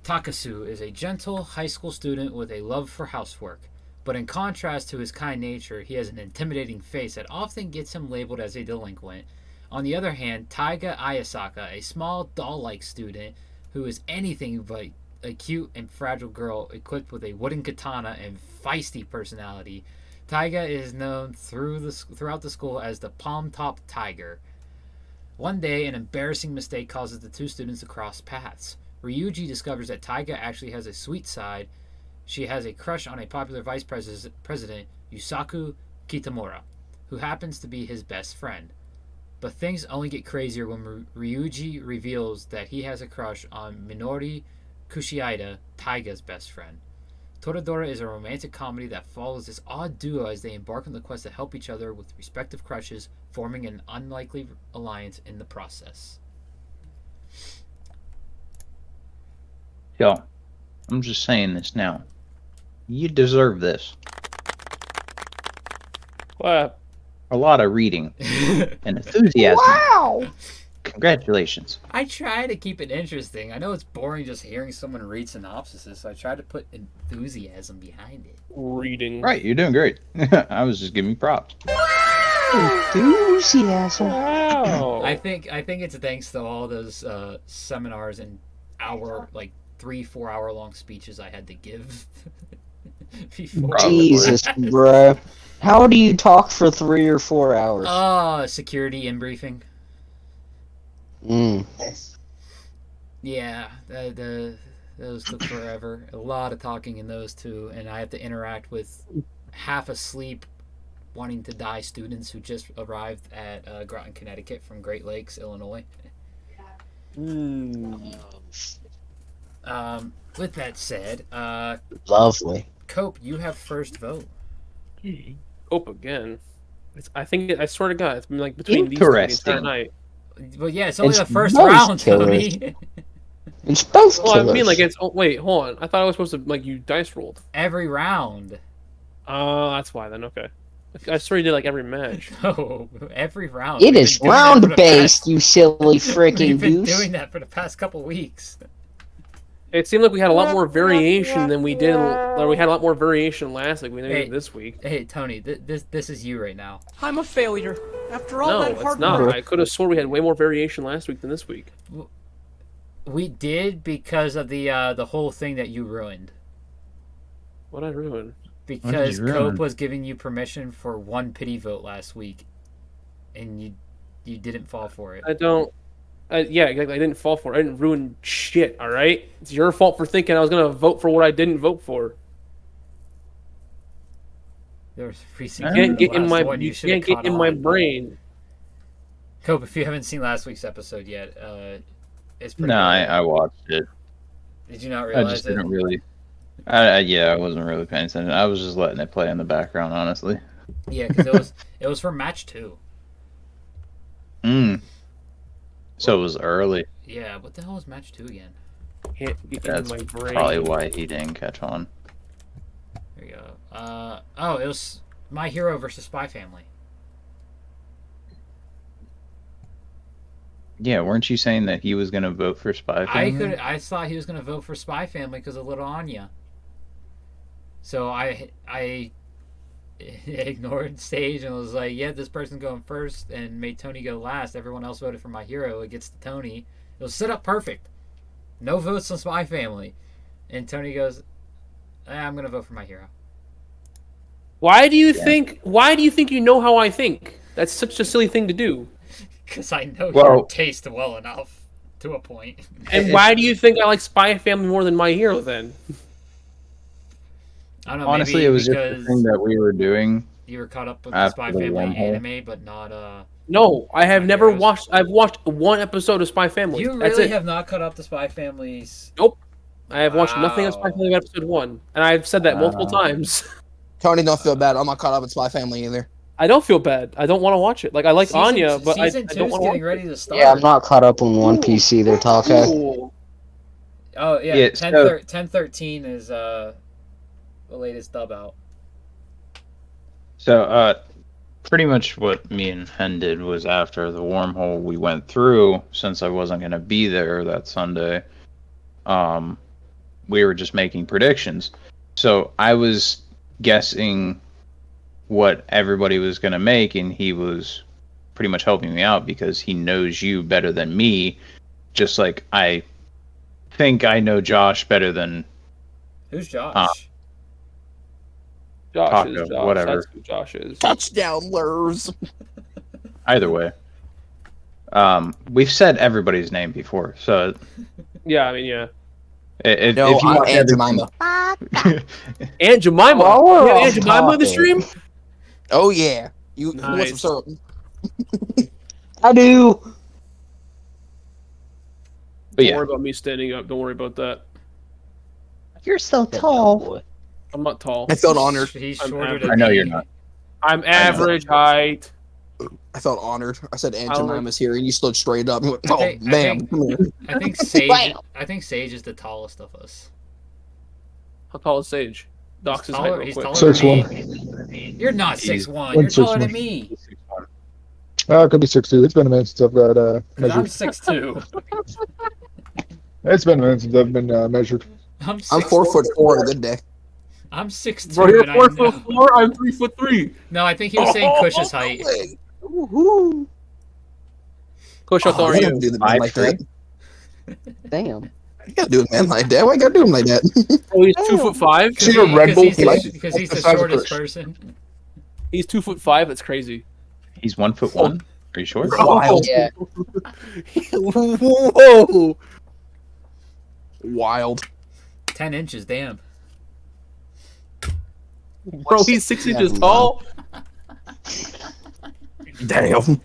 Takasu is a gentle high school student with a love for housework. But in contrast to his kind nature, he has an intimidating face that often gets him labeled as a delinquent. On the other hand, Taiga Ayasaka, a small doll-like student who is anything but a cute and fragile girl equipped with a wooden katana and feisty personality. Taiga is known throughout the school as the Palm Top Tiger. One day, an embarrassing mistake causes the two students to cross paths. Ryuji discovers that Taiga actually has a sweet side. She has a crush on a popular vice president, Yusaku Kitamura, who happens to be his best friend. But things only get crazier when Ryuji reveals that he has a crush on Minori Kushiida, Taiga's best friend. Toradora is a romantic comedy that follows this odd duo as they embark on the quest to help each other with respective crushes, forming an unlikely alliance in the process. Yo, I'm just saying this now. You deserve this. What? A lot of reading and enthusiasm. Wow! Congratulations. I try to keep it interesting. I know it's boring just hearing someone read synopsises, so I try to put enthusiasm behind it. Reading. Right, you're doing great. I was just giving you props. Enthusiasm. Wow. I think it's thanks to all those seminars and 3-4 hour long speeches I had to give before. Probably. Jesus, bro. How do you talk for 3 or 4 hours? Security in briefing. Mm. Yeah, those took forever. A lot of talking in those two, and I have to interact with half asleep, wanting to die students who just arrived at Groton, Connecticut from Great Lakes, Illinois. With that said, Lovely. Cope, you have first vote. Cope again. I swear to God, it's been like between these two the entire night. But yeah, it's only It's the first most round, killers. Tony. It's both Well, killers. I mean, like it's. Oh, wait, hold on. I thought I was supposed to you dice rolled. Every round. Oh, that's why then. Okay. I swear you did like every match. No, every round. It We've is been doing that for the round-based, past- you silly freaking We've been goose. doing that for the past couple weeks. It seemed like we had a lot more variation than we did. Or we had a lot more variation last week than we did this week. Hey, Tony, this is you right now. I'm a failure. After all No, that it's hard not. work. I could have sworn we had way more variation last week than this week. We did because of the whole thing that you ruined. What I ruined? Because ruin? Cope was giving you permission for one pity vote last week, and you didn't fall for it. I don't. Yeah, exactly. I didn't fall for it. I didn't ruin shit. All right, it's your fault for thinking I was gonna vote for what I didn't vote for. There was a reason You for can't the get in last my. one. You should have can't get caught in my on. brain. Cope, if you haven't seen last week's episode yet, it's pretty. No, good. I watched it. Did you not I realize just it? didn't really. Yeah, I wasn't really paying attention. I was just letting it play in the background, honestly. Yeah, because it was for match 2. So it was early. Yeah, what the hell is match 2 again? Can't get That's in my brain. probably why he didn't catch on. There you go. It was My Hero versus Spy Family. Yeah, weren't you saying that he was gonna vote for Spy Family? I thought he was gonna vote for Spy Family because of Little Anya. So I ignored Sage and was like, yeah, this person's going first, and made Tony go last. Everyone else voted for My Hero. It gets to Tony. It was set up perfect. No votes on Spy Family. And Tony goes, I'm going to vote for My Hero. Why do you think? Why do you think you know how I think? That's such a silly thing to do. Because I know Well- your taste well enough to a point. And why do you think I like Spy Family more than My Hero then? I don't know. Honestly, maybe it was just because the thing that we were doing. you were caught up with the after Spy the Family wormhole. anime, but not No, I have My never Heroes. watched. I've watched one episode of Spy Family. You That's really it. have not caught up to Spy Family's. Nope. I have watched nothing of Spy Wow. Family episode 1, and I've said that multiple times. Tony, don't feel bad. I'm not caught up with Spy Family either. I don't feel bad. I don't want to watch it. Like I like Anya, but I Season 2 don't is want to watch getting it. ready to start. Yeah, I'm not caught up on One Piece either, Taka. Ooh. Oh yeah, Yeah, 1013 is the latest dub out. So, pretty much what me and Hen did was after the wormhole we went through, since I wasn't going to be there that Sunday, we were just making predictions. So I was guessing what everybody was going to make, and he was pretty much helping me out because he knows you better than me, just like I think I know Josh better than Who's Josh? Josh Taco, is Josh. whatever. That's who Josh is. Touchdown, lures. either way. We've said everybody's name before, so Yeah, I mean, yeah. No, if you I'm want Aunt everything- Jemima. Aunt Jemima. Well, we're You have off Aunt Jemima in the topic. stream? Oh yeah, you want some Nice. syrup? I do. But Don't yeah, worry about me standing up. Don't worry about that. You're so tall. I'm not tall. I felt honored. He's I'm shorter average. than I know me. you're not. I'm average height. I felt honored. I said Aunt I don't Jemima's here, and you stood straight up. And went, I oh, think- I bam! think- Come here. I think Sage. Bam. I think Sage is the tallest of us. How tall is Sage? Docs his height real He's quick. taller 6'1". than me. You're not He's 6'1". You're taller than 161. me. It could be 6'2". It's been a minute since I've got 'Cause I'm measured. 6'2". It's been a minute since I've been measured. I'm I'm 4'4" on a good day. I'm 6'2". Bro, you're and I 4'4". know- I'm 3'3". No, I think he was saying Kush's height. Woohoo! Kush, how tall Oh, are you you? don't do the man like 5'3". that. Damn. You gotta do a man like that. Why you gotta do him like that? Oh, he's 2'5". See a Red Bull He's flight? because he's the That's the size of shortest Kush. person. He's 2'5". That's crazy. He's 1'1". Are you sure? Wild. Yeah. Whoa! Wild. 10 inches, damn. Bro, he's 6 inches tall. Damn.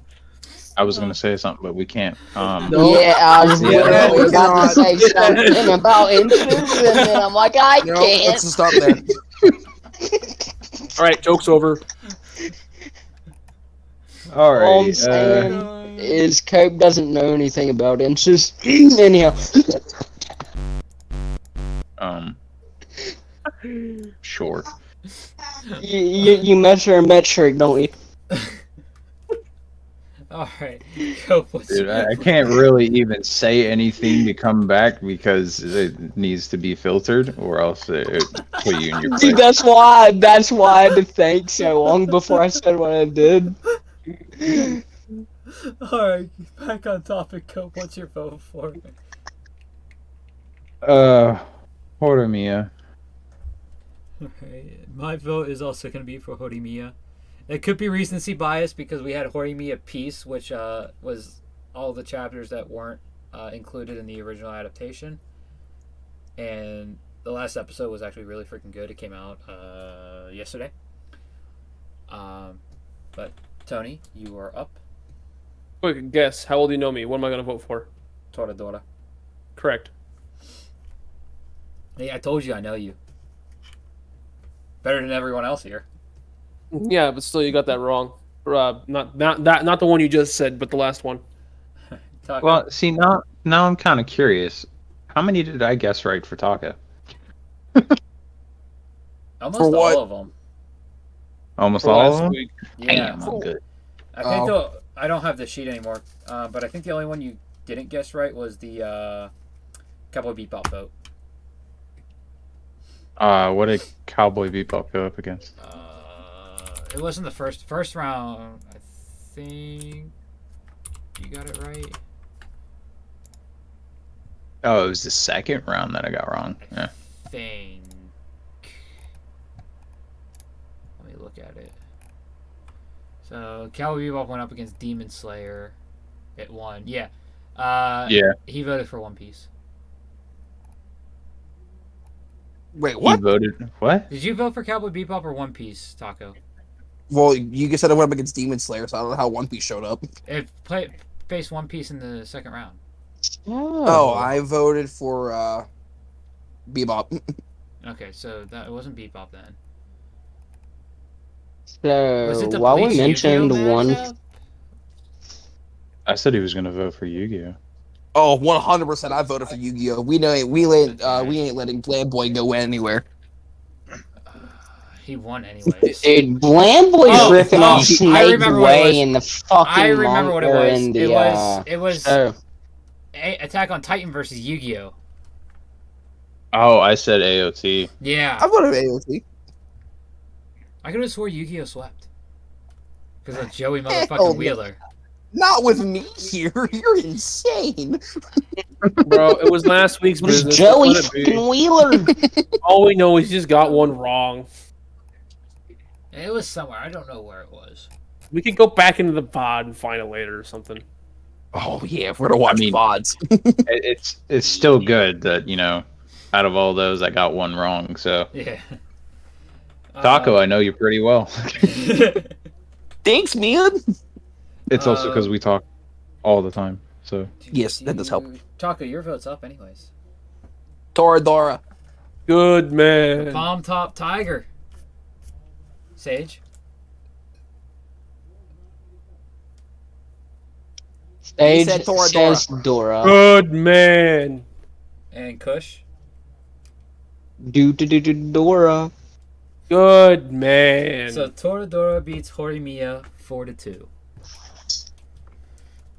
I was gonna say something, but we can't. No. Yeah, I was Yeah. literally about to say God. something about inches, and then I'm like, I No, can't. let's just stop there. All right, joke's over. All All I'm right. saying is Cope doesn't know anything about inches. Anyhow, Sure. you measure a metric, don't you? Alright. Go. What's Dude, I can't really even say anything to come back because it needs to be filtered, or else it put you in your See, place. that's why I had to think so long before I said what I did. Alright, back on topic, Cope. What's your vote for? Horimiya. Okay, my vote is also going to be for Horimiya. It could be recency bias because we had Horimiya Peace, which was all the chapters that weren't included in the original adaptation. And the last episode was actually really freaking good. It came out yesterday. But Tony, you are up. Quick guess. How old do you know me? What am I going to vote for? Toradora. Correct. Hey, I told you I know you. Better than everyone else here. Yeah, but still, you got that wrong. Not the one you just said, but the last one. Taka. Well, see now I'm kind of curious. How many did I guess right for Taka? Almost for what? all of them. Almost For all of last them. week. Yeah. Damn, I'm good. I think I don't have the sheet anymore, but I think the only one you didn't guess right was the Cowboy Bebop vote. What did Cowboy Bebop go up against? It wasn't the first round. I think you got it right. Oh, it was the second round that I got wrong. Yeah. Think. Let me look at it. So Cowboy Bebop went up against Demon Slayer. It won. Yeah. Yeah. He voted for One Piece. Wait, He what? voted what? Did you vote for Cowboy Bebop or One Piece, Taco? Well, you just said I went up against Demon Slayer, so I don't know how One Piece showed up. It faced One Piece in the second round. Oh, I voted for Bebop. Okay, so it wasn't Bebop then. So Was it the while we Bleach mentioned Yu-Gi-Oh one, matchup? I said he was gonna vote for Yu-Gi-Oh. Oh, 100%. I voted for Yu-Gi-Oh. We ain't letting Flamboy go anywhere. He won anyways. dude, Blamboy's Oh, ripping off I Snake's remember what it was. way in the fucking I remember what it manga was. and the, It was oh, Attack on Titan versus Yu-Gi-Oh. Oh, I said AOT. Yeah. I voted for AOT. I could have swore Yu-Gi-Oh swept because of Joey Hell motherfucking no. Wheeler. Not with me here. You're insane. Bro, it was last week's It was business. Joey Let it be. fucking Wheeler. All we know is he just got one wrong. It was somewhere. I don't know where it was. We could go back into the pod and find it later or something. Oh yeah, we're gonna watch VODs. It's still good that out of all those, I got one wrong. So Yeah. Taco, I know you pretty well. Thanks, man. It's also because we talk all the time. So Yes, that does help. Taco, your vote's up anyways. Toradora. Good man. Palm Top Tiger. Sage. Sage said Toradora. says Dora. Good man. And Kush. Dora. Good man. So Toradora beats Horimiya 4-2.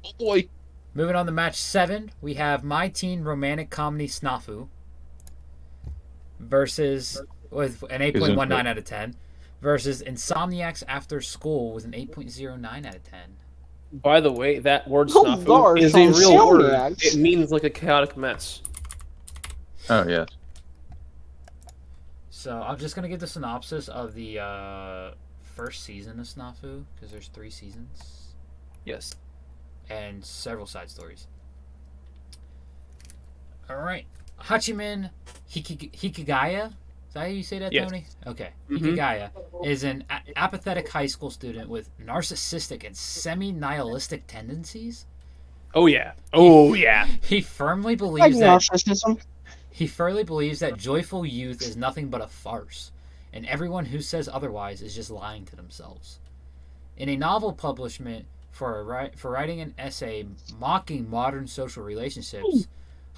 Oh boy. Moving on to match 7, we have My Teen Romantic Comedy Snafu versus with an 8.19 out of 10 versus Insomniacs After School with an 8.09 out of 10. By the way, that word Oh, snafu gosh, is a real word. Insomniacs. It means like a chaotic mess. oh yeah, So I'm just going to give the synopsis of the first season of Snafu because there's 3 seasons Yes. and several side stories. Alright. Hachiman Hikigaya. Is that how you say that, Yes. Tony? Okay. Mhm. Hikigaya is an apathetic high school student with narcissistic and semi-nihilistic tendencies. Oh yeah. Oh yeah. He firmly Like believes that narcissism. joyful youth is nothing but a farce, and everyone who says otherwise is just lying to themselves. In a novel publishment for writing an essay mocking modern social relationships,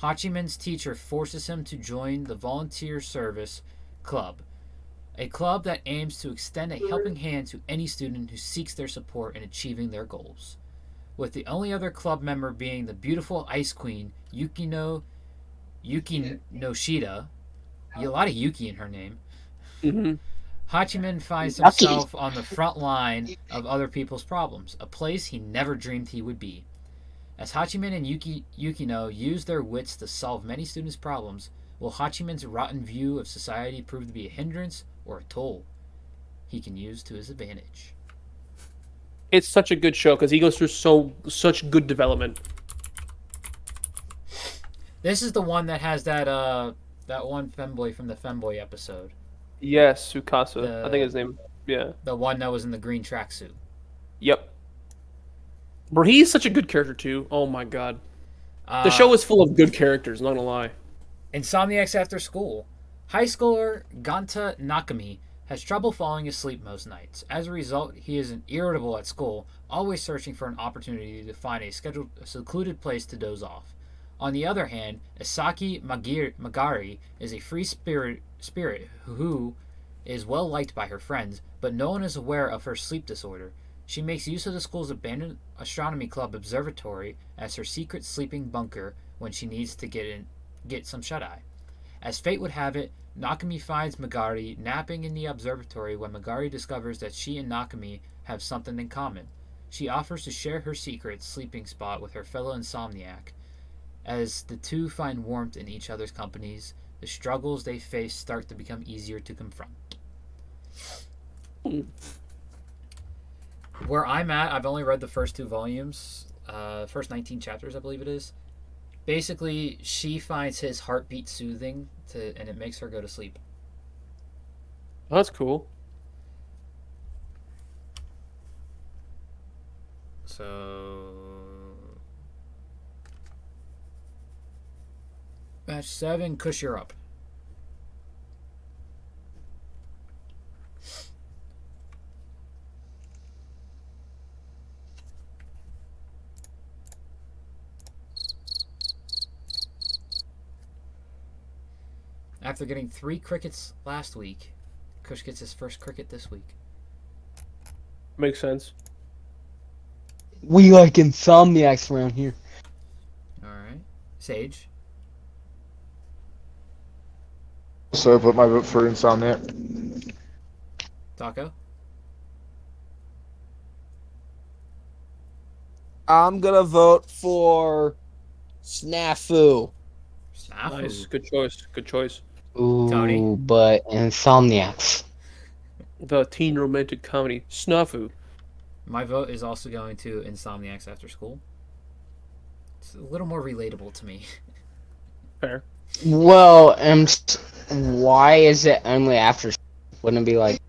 Hachiman's teacher forces him to join the volunteer service club, a club that aims to extend a helping hand to any student who seeks their support in achieving their goals. With the only other club member being the beautiful ice queen Yuki Noshida, a lot of Yuki in her name, Mm-hmm. Hachiman finds himself on the front line of other people's problems, a place he never dreamed he would be. As Hachiman and Yukino use their wits to solve many students' problems, will Hachiman's rotten view of society prove to be a hindrance or a tool he can use to his advantage? It's such a good show because he goes through such good development. This is the one that has that one femboy from the femboy episode. Yes, Sukasa. I think his name. Yeah. The one that was in the green tracksuit. Yep. Bro, he's such a good character too. Oh my god. The show is full of good characters, not gonna lie. Insomniacs After School. High schooler Ganta Nakami has trouble falling asleep most nights. As a result, he is irritable at school, always searching for an opportunity to find a secluded place to doze off. On the other hand, Asaki Magari is a free spirit who is well liked by her friends, but no one is aware of her sleep disorder. She makes use of the school's abandoned astronomy club observatory as her secret sleeping bunker when she needs to get some shut-eye. As fate would have it, Nakami finds Magari napping in the observatory when Magari discovers that she and Nakami have something in common. She offers to share her secret sleeping spot with her fellow insomniac. As the two find warmth in each other's companies, the struggles they face start to become easier to confront. Where I'm at, I've only read the first 2 volumes, first 19 chapters, I believe it is. Basically, she finds his heartbeat soothing, and it makes her go to sleep. Oh, that's cool. So, match 7, Kush, you're up. After getting 3 crickets last week, Kush gets his first cricket this week. Makes sense. We like insomniacs around here. Alright. Sage. So I put my vote for Insomniac. Taco? I'm gonna vote for Snafu. Snafu. Nice. Good choice. Good choice. Tony? Ooh, but Insomniacs. The teen romantic comedy Snafu. My vote is also going to Insomniacs After School. It's a little more relatable to me. Fair. Well, why is it only after? Wouldn't it be like?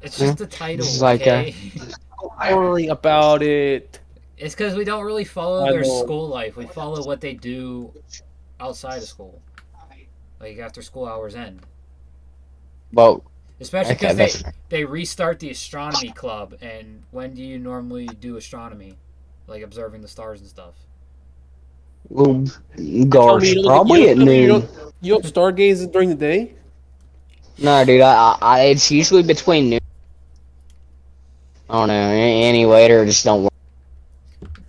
It's just the title, This is like okay? Don't worry about it. It's because we don't really follow I their know. school life. We follow what they do outside of school. Like after school hours end. Well, Especially okay, because that's they restart the astronomy club. And when do you normally do astronomy? Like observing the stars and stuff. well, Tell gosh, me you don't- probably you at don't- noon. You don't stargaze during the day? No, dude, it's usually between noon. I don't know, any later, just don't work.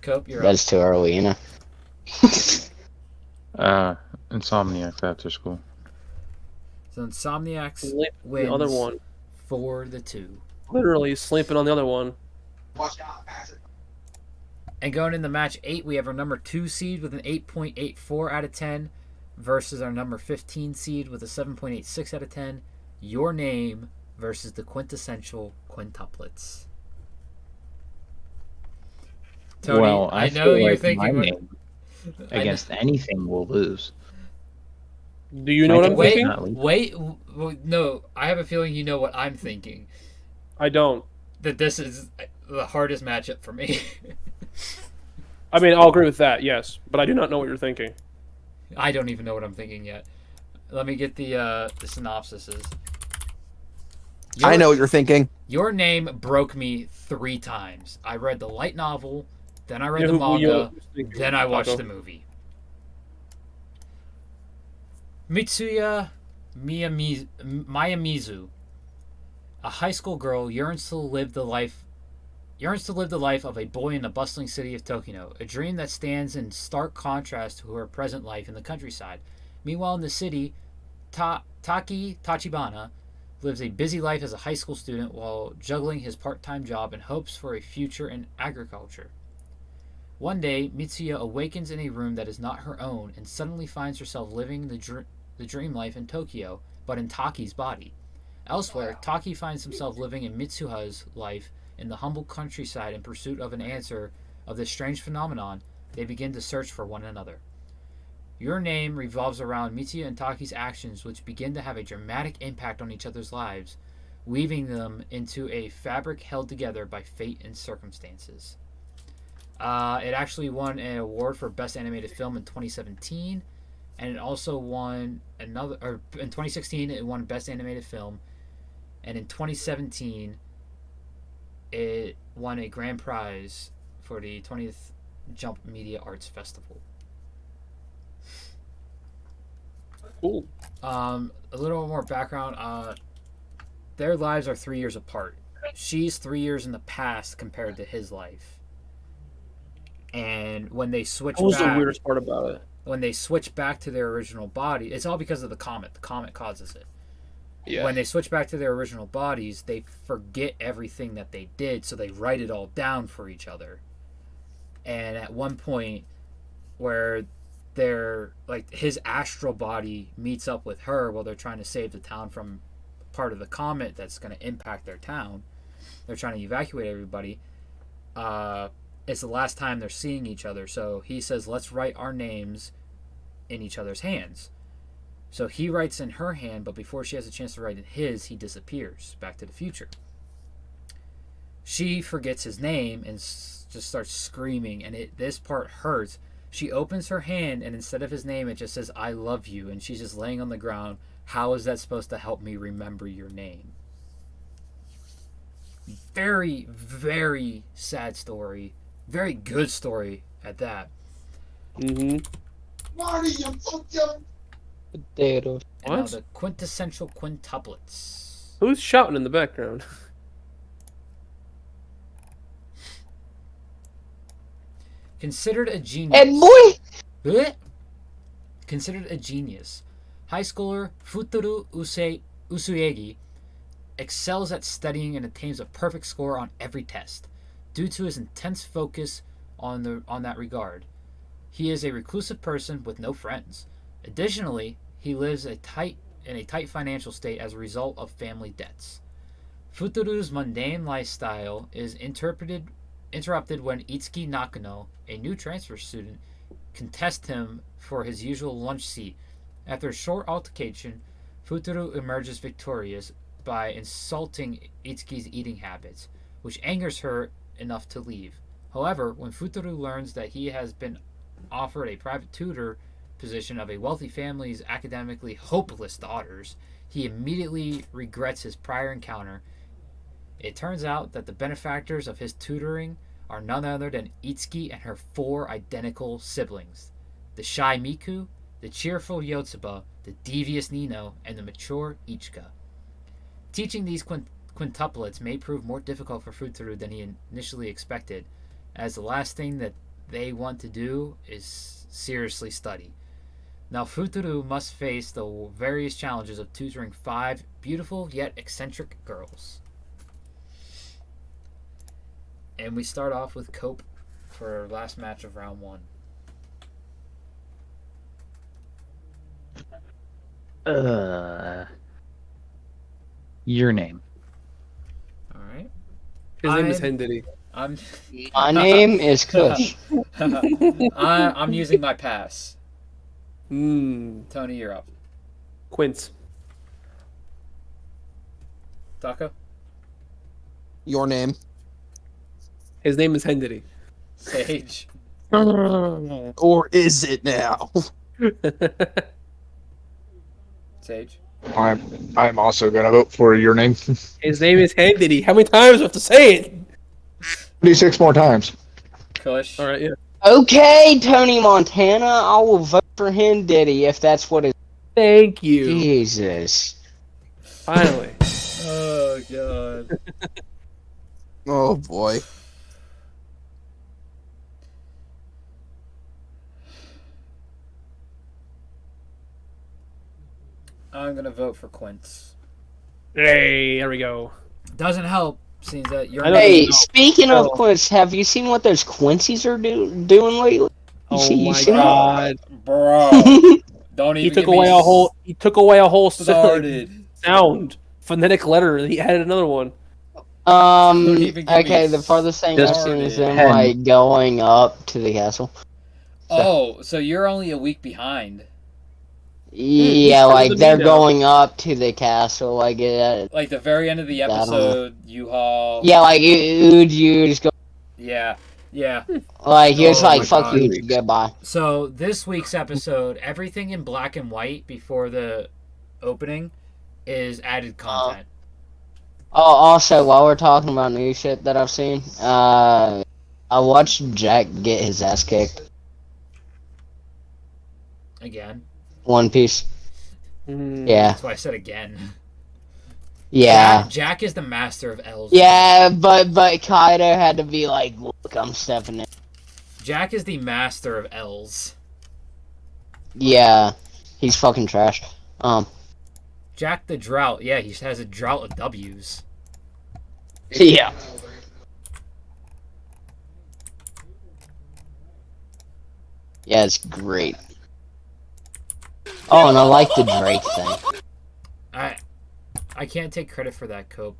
Cope, you're up. That's too early, you know. Insomniacs After School. So Insomniacs Sleep wins the other one. 4-2. Literally sleeping on the other one. And going into match 8, we have our number 2 seed with an 8.84 out of 10 versus our number 15 seed with a 7.86 out of 10. Your Name versus the quintessential quintuplets. Tony, Well, I I know feel you're like thinking. my name against anything will lose. Do you know what I'm Wait, thinking? Not least. wait, no. I have a feeling you know what I'm thinking. I don't. That this is the hardest matchup for me. I mean, I'll agree with that, yes. But I do not know what you're thinking. I don't even know what I'm thinking yet. Let me get the synopsises. I know what you're thinking. Your Name broke me 3 times. I read the light novel, then I read the You know manga, who's thinking, then I watched Taco. the movie. Mitsuya Mayamizu, a high school girl, yearns to live the life of a boy in the bustling city of Tokyo, a dream that stands in stark contrast to her present life in the countryside. Meanwhile, in the city, Taki Tachibana lives a busy life as a high school student while juggling his part-time job in hopes for a future in agriculture. One day, Mitsuya awakens in a room that is not her own and suddenly finds herself living the dream life in Tokyo, but in Taki's body. Elsewhere, Taki finds himself living in Mitsuha's life in the humble countryside in pursuit of an answer of this strange phenomenon. They begin to search for one another. Your Name revolves around Mitsuya and Taki's actions, which begin to have a dramatic impact on each other's lives, weaving them into a fabric held together by fate and circumstances. It actually won an award for Best Animated Film in 2017, and it also won in 2016 it won Best Animated Film, and in 2017 it won a grand prize for the 20th Jump Media Arts Festival. Cool. A little more background. Their lives are 3 years apart. She's 3 years in the past compared to his life. And when they switch What was back, the weirdest part about it? when they switch back to their original body, it's all because of the comet. The comet causes it. Yeah. When they switch back to their original bodies, they forget everything that they did, so they write it all down for each other. And at one point, where they're like his astral body meets up with her while they're trying to save the town from part of the comet that's going to impact their town. They're trying to evacuate everybody. It's the last time they're seeing each other, so he says, let's write our names in each other's hands. So he writes in her hand, but before she has a chance to write in his, he disappears back to the future. She forgets his name and just starts screaming, and this part hurts. She opens her hand, and instead of his name, it just says, I love you, and she's just laying on the ground. How is that supposed to help me remember your name? Very, very sad story. Very good story at that. Mm-hmm. Potatoes. And now What? the quintessential quintuplets. Who's shouting in the background? Considered a genius. And boy, Blech. Considered a genius. High schooler Futuru Usuyegi excels at studying and attains a perfect score on every test, due to his intense focus on that regard. He is a reclusive person with no friends. Additionally, he lives in a tight financial state as a result of family debts. Futoru's mundane lifestyle is interrupted when Itsuki Nakano, a new transfer student, contests him for his usual lunch seat. After a short altercation, Futuru emerges victorious by insulting Itsuki's eating habits, which angers her enough to leave. However, when Futuru learns that he has been offered a private tutor position of a wealthy family's academically hopeless daughters, he immediately regrets his prior encounter. It turns out that the benefactors of his tutoring are none other than Itsuki and her 4 identical siblings: the shy Miku, the cheerful Yotsuba, the devious Nino, and the mature Ichika. Teaching these quintuplets may prove more difficult for Futuru than he initially expected, as the last thing that they want to do is seriously study. Now Futuru must face the various challenges of tutoring 5 beautiful yet eccentric girls. And we start off with Cope for our last match of round 1. Your name. All right. His name is HenDiddy. My name is Kush. I'm using my pass. Tony, you're up. Quince. Taco? Your name. His name is HenDiddy. Sage? Or is it now? Sage? I'm also gonna vote for your name. His name is HenDiddy. How many times do I have to say it? 36 more times. Kush? All right, yeah. Okay, Tony Montana, I will vote for HenDiddy if that's what it is. Thank you. Jesus. Finally. Oh, God. Oh boy. I'm going to vote for Quince. Hey, there we go. Doesn't help, seems that you're... Hey, speaking of Quince, have you seen what those Quincy's are doing lately? Oh my seen god. Bro. Don't even He took get away me a whole started. sound. Phonetic letter. He added another one. Don't even get Okay, me the farthest thing I've seen is them, Hen. like, going up to the castle. Oh, so you're only a week behind. Yeah, further like, than me they're now. going up to the castle, like, Like the very end of the I don't know. episode, U-Haul. yeah, like, you just go, Yeah. Yeah. like, he was Oh like, my fuck God. you, goodbye. So this week's episode, everything in black and white before the opening is added content. Oh, also, while we're talking about new shit that I've seen, I watched Jack get his ass kicked. Again. One Piece. Yeah. That's why I said again. Yeah. Jack is the master of L's. Yeah, but Kaido had to be like, look, I'm stepping in. Jack is the master of L's. Yeah. He's fucking trash. Jack the Drought. Yeah, he has a drought of W's. Yeah. Yeah, it's great. Oh, and I like the Drake thing. I can't take credit for that, Cope.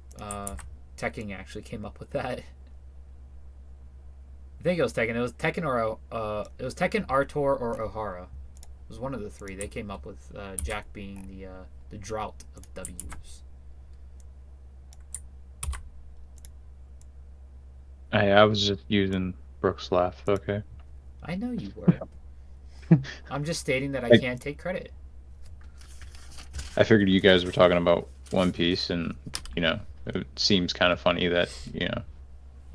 Tekken actually came up with that. I think it was Tekken. It was Tekken Artor, or O'Hara. It was one of the 3. They came up with Jack being the drought of W's. Hey, I was just using Brooks' laugh, okay? I know you were. I'm just stating that I can't take credit. I figured you guys were talking about One Piece, and, you know, it seems kind of funny that, you know,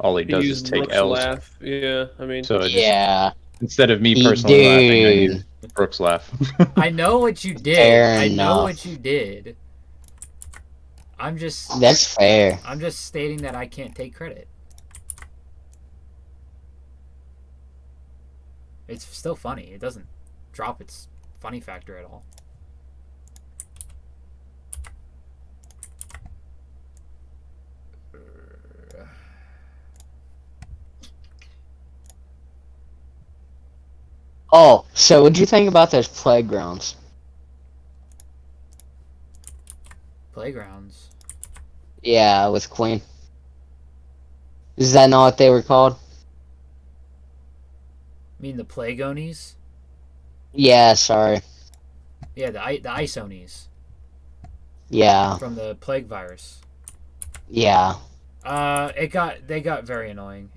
all he does is take Brooks' L's. laugh. Yeah, I mean. So I just, Yeah. instead of me personally laughing, I Dude. use Brooks' laugh. I know what you did. Fair I know enough. what you did. That's fair. I'm just stating that I can't take credit. It's still funny. It doesn't drop its funny factor at all. Oh, so what'd you think about those playgrounds? Playgrounds. Yeah, with Queen. Is that not what they were called? I mean the Plagonies? Yeah, sorry. Yeah, the Isonies Yeah, from the plague virus. yeah. They got very annoying.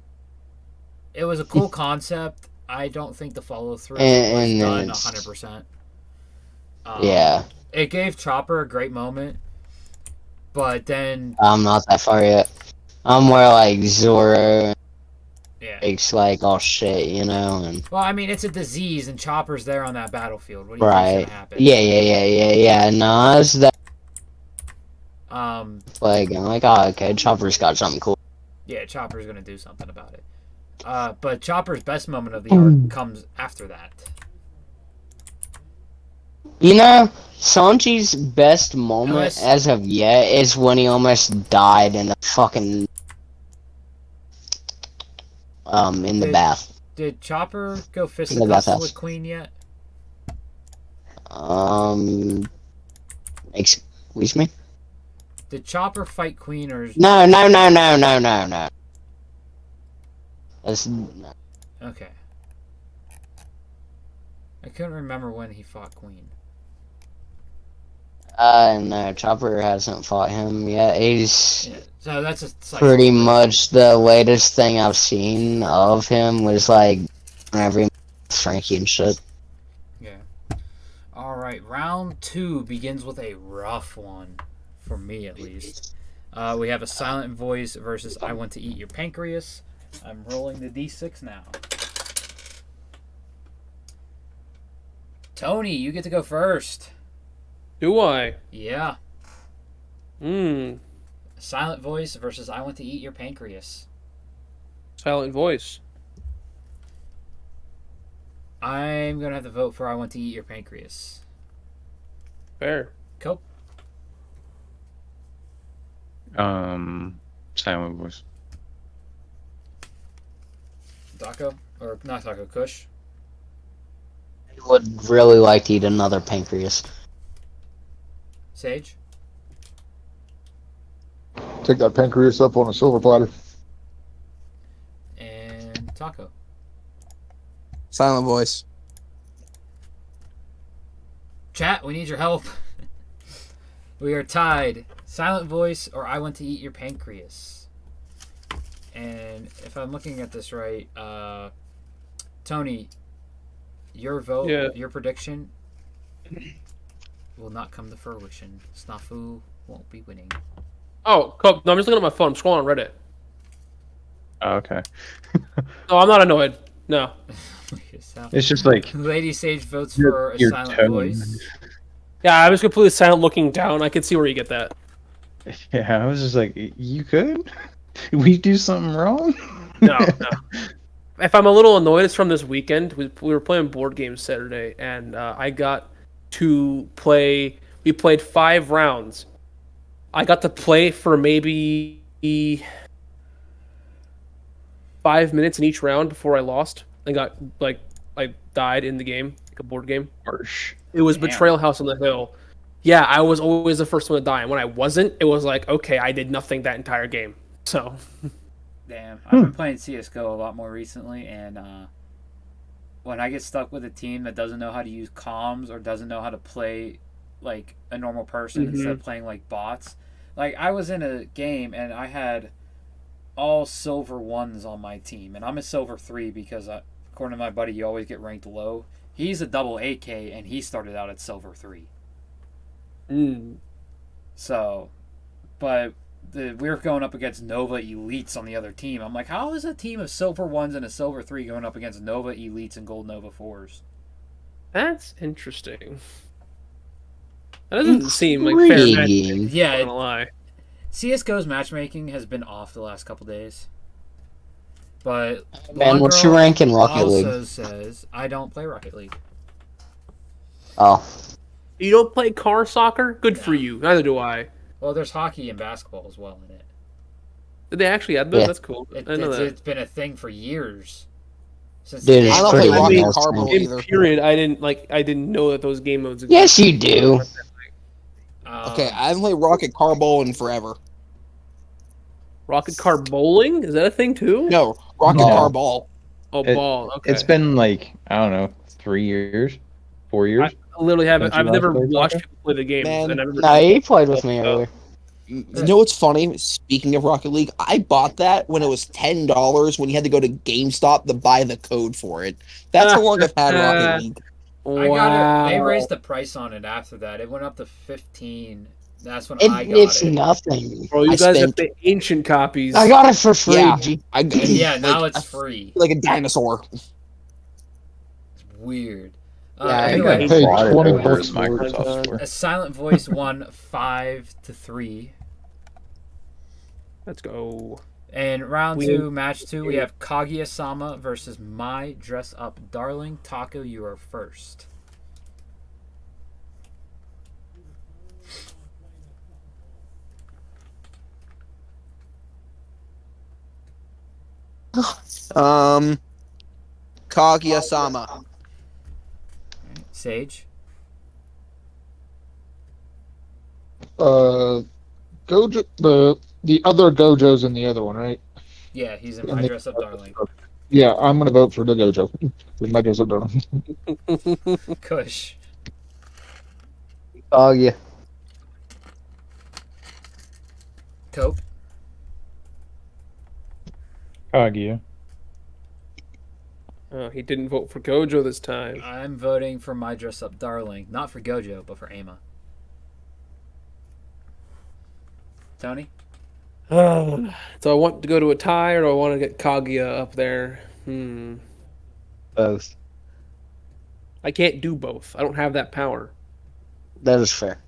It was a cool concept. I don't think the follow through was And then done it's 100%. yeah. It gave Chopper a great moment, but then I'm not that far yet. I'm more like Zoro. yeah. It's like oh shit, you know, and Well, I mean, it's a disease, and Chopper's there on that battlefield. What do you think's right. gonna happen? Yeah. No, that's that Um, like I'm like, oh okay, Chopper's got something cool. yeah, Chopper's gonna do something about it. But Chopper's best moment of the arc comes after that. You know, Sanji's best moment Unless- as of yet is when he almost died in the fucking in the Did- bath. Did Chopper go In the fisticuffs bathhouse. with Queen yet? Excuse me? Did Chopper fight Queen or? No. That's Okay. I couldn't remember when he fought Queen. no, Chopper hasn't fought him yet. He's Yeah, so that's a slight pretty spoiler. much the latest thing I've seen of him was like every Frankie and shit. Yeah. All right, round 2 begins with a rough one, for me at least. We have a silent voice versus I want to eat your pancreas. I'm rolling the d6 now. Tony, you get to go first. Do I? Yeah. Silent voice versus I want to eat your pancreas. Silent voice. I'm gonna have to vote for I want to eat your pancreas. Fair. Cool. Silent voice. Taco or not Taco Kush. I would really like to eat another pancreas. Sage. Take that pancreas up on a silver platter. And Taco. Silent voice. Chat, we need your help. We are tied. Silent voice or I want to eat your pancreas. And if I'm looking at this right, Tony, your vote, Yeah. your prediction will not come to fruition. Snafu won't be winning. Oh, cool. No, I'm just looking at my phone. I'm scrolling on Reddit. Oh, okay. No, I'm not annoyed. No. It's just like Lady Sage votes your- for a your silent tone. voice. Yeah, I was completely silent looking down. I could see where you get that. Yeah, I was just like, you could? We do something wrong? No. If I'm a little annoyed, it's from this weekend. We were playing board games Saturday, and I got to play. We played 5 rounds. I got to play for maybe 5 minutes in each round before I lost. I got I died in the game, like a board game. Harsh. It was Damn. Betrayal House on the Hill. Yeah, I was always the first one to die, and when I wasn't, it was like, okay, I did nothing that entire game. So, Damn. I've been playing CSGO a lot more recently, and when I get stuck with a team that doesn't know how to use comms or doesn't know how to play like a normal person instead of playing like bots. Like, I was in a game, and I had all silver 1s on my team, and I'm a silver 3 because, according to my buddy, you always get ranked low. He's a double AK, and he started out at silver 3. So, but we were going up against Nova Elites on the other team. I'm like, how is a team of silver 1s and a silver 3 going up against Nova Elites and gold Nova 4s? that's interesting. That doesn't seem like fair matchmaking. Intriguing. Yeah, I'm not gonna lie. CSGO's matchmaking has been off the last couple days. But Man, what's your rank in Rocket also League? says, I don't play Rocket League. Oh, You don't play car soccer? Good for you. Neither do I. Well, there's hockey and basketball as well in it. Did they actually add those? Yeah. That's cool. I didn't know that. It's been a thing for years. Since Dude, the it's I game don't pretty play Rocket nasty. Carball In either. period, I didn't know that those game modes existed. Yes, you do. Okay, I haven't played Rocket Carball in forever. Rocket car bowling? Is that a thing too? No, Rocket No. Carball. Oh, It- ball. Okay. It's been like, I don't know, 3 years, 4 years. I literally haven't. Since you I've last never played watched soccer? people play the games. Man. And I've never No, he played with me earlier. You know what's funny? Speaking of Rocket League, I bought that when it was $10 when you had to go to GameStop to buy the code for it. That's how long I've had Rocket League. I got it. They Wow. raised the price on it after that. It went up to 15. That's when I got It's it. nothing. Bro, you I guys have spent- the ancient copies. I got it for free. Yeah. G. Yeah, now like, it's free. like a dinosaur. It's weird. Yeah, I I think anyway, I paid bought it 20 over bucks at for it. Microsoft Store. a silent voice won 5-3. Let's go. And round We- 2, match 2, we have Kaguya-sama versus My Dress Up Darling. Taco, you are first. Kaguya-sama. Sage. Gojo, the other Gojo's in the other one, right? Yeah, he's in My Dress Up Darling. Yeah, I'm gonna vote for the Gojo. My Dress Up Darling. Kush. Oh yeah. Cope. Kaguya. Oh, he didn't vote for Gojo this time. I'm voting for My Dress Up Darling. Not for Gojo, but for Ama. Tony? So I want to go to a tie, or do I want to get Kaguya up there? Both. I can't do both. I don't have that power. That is fair.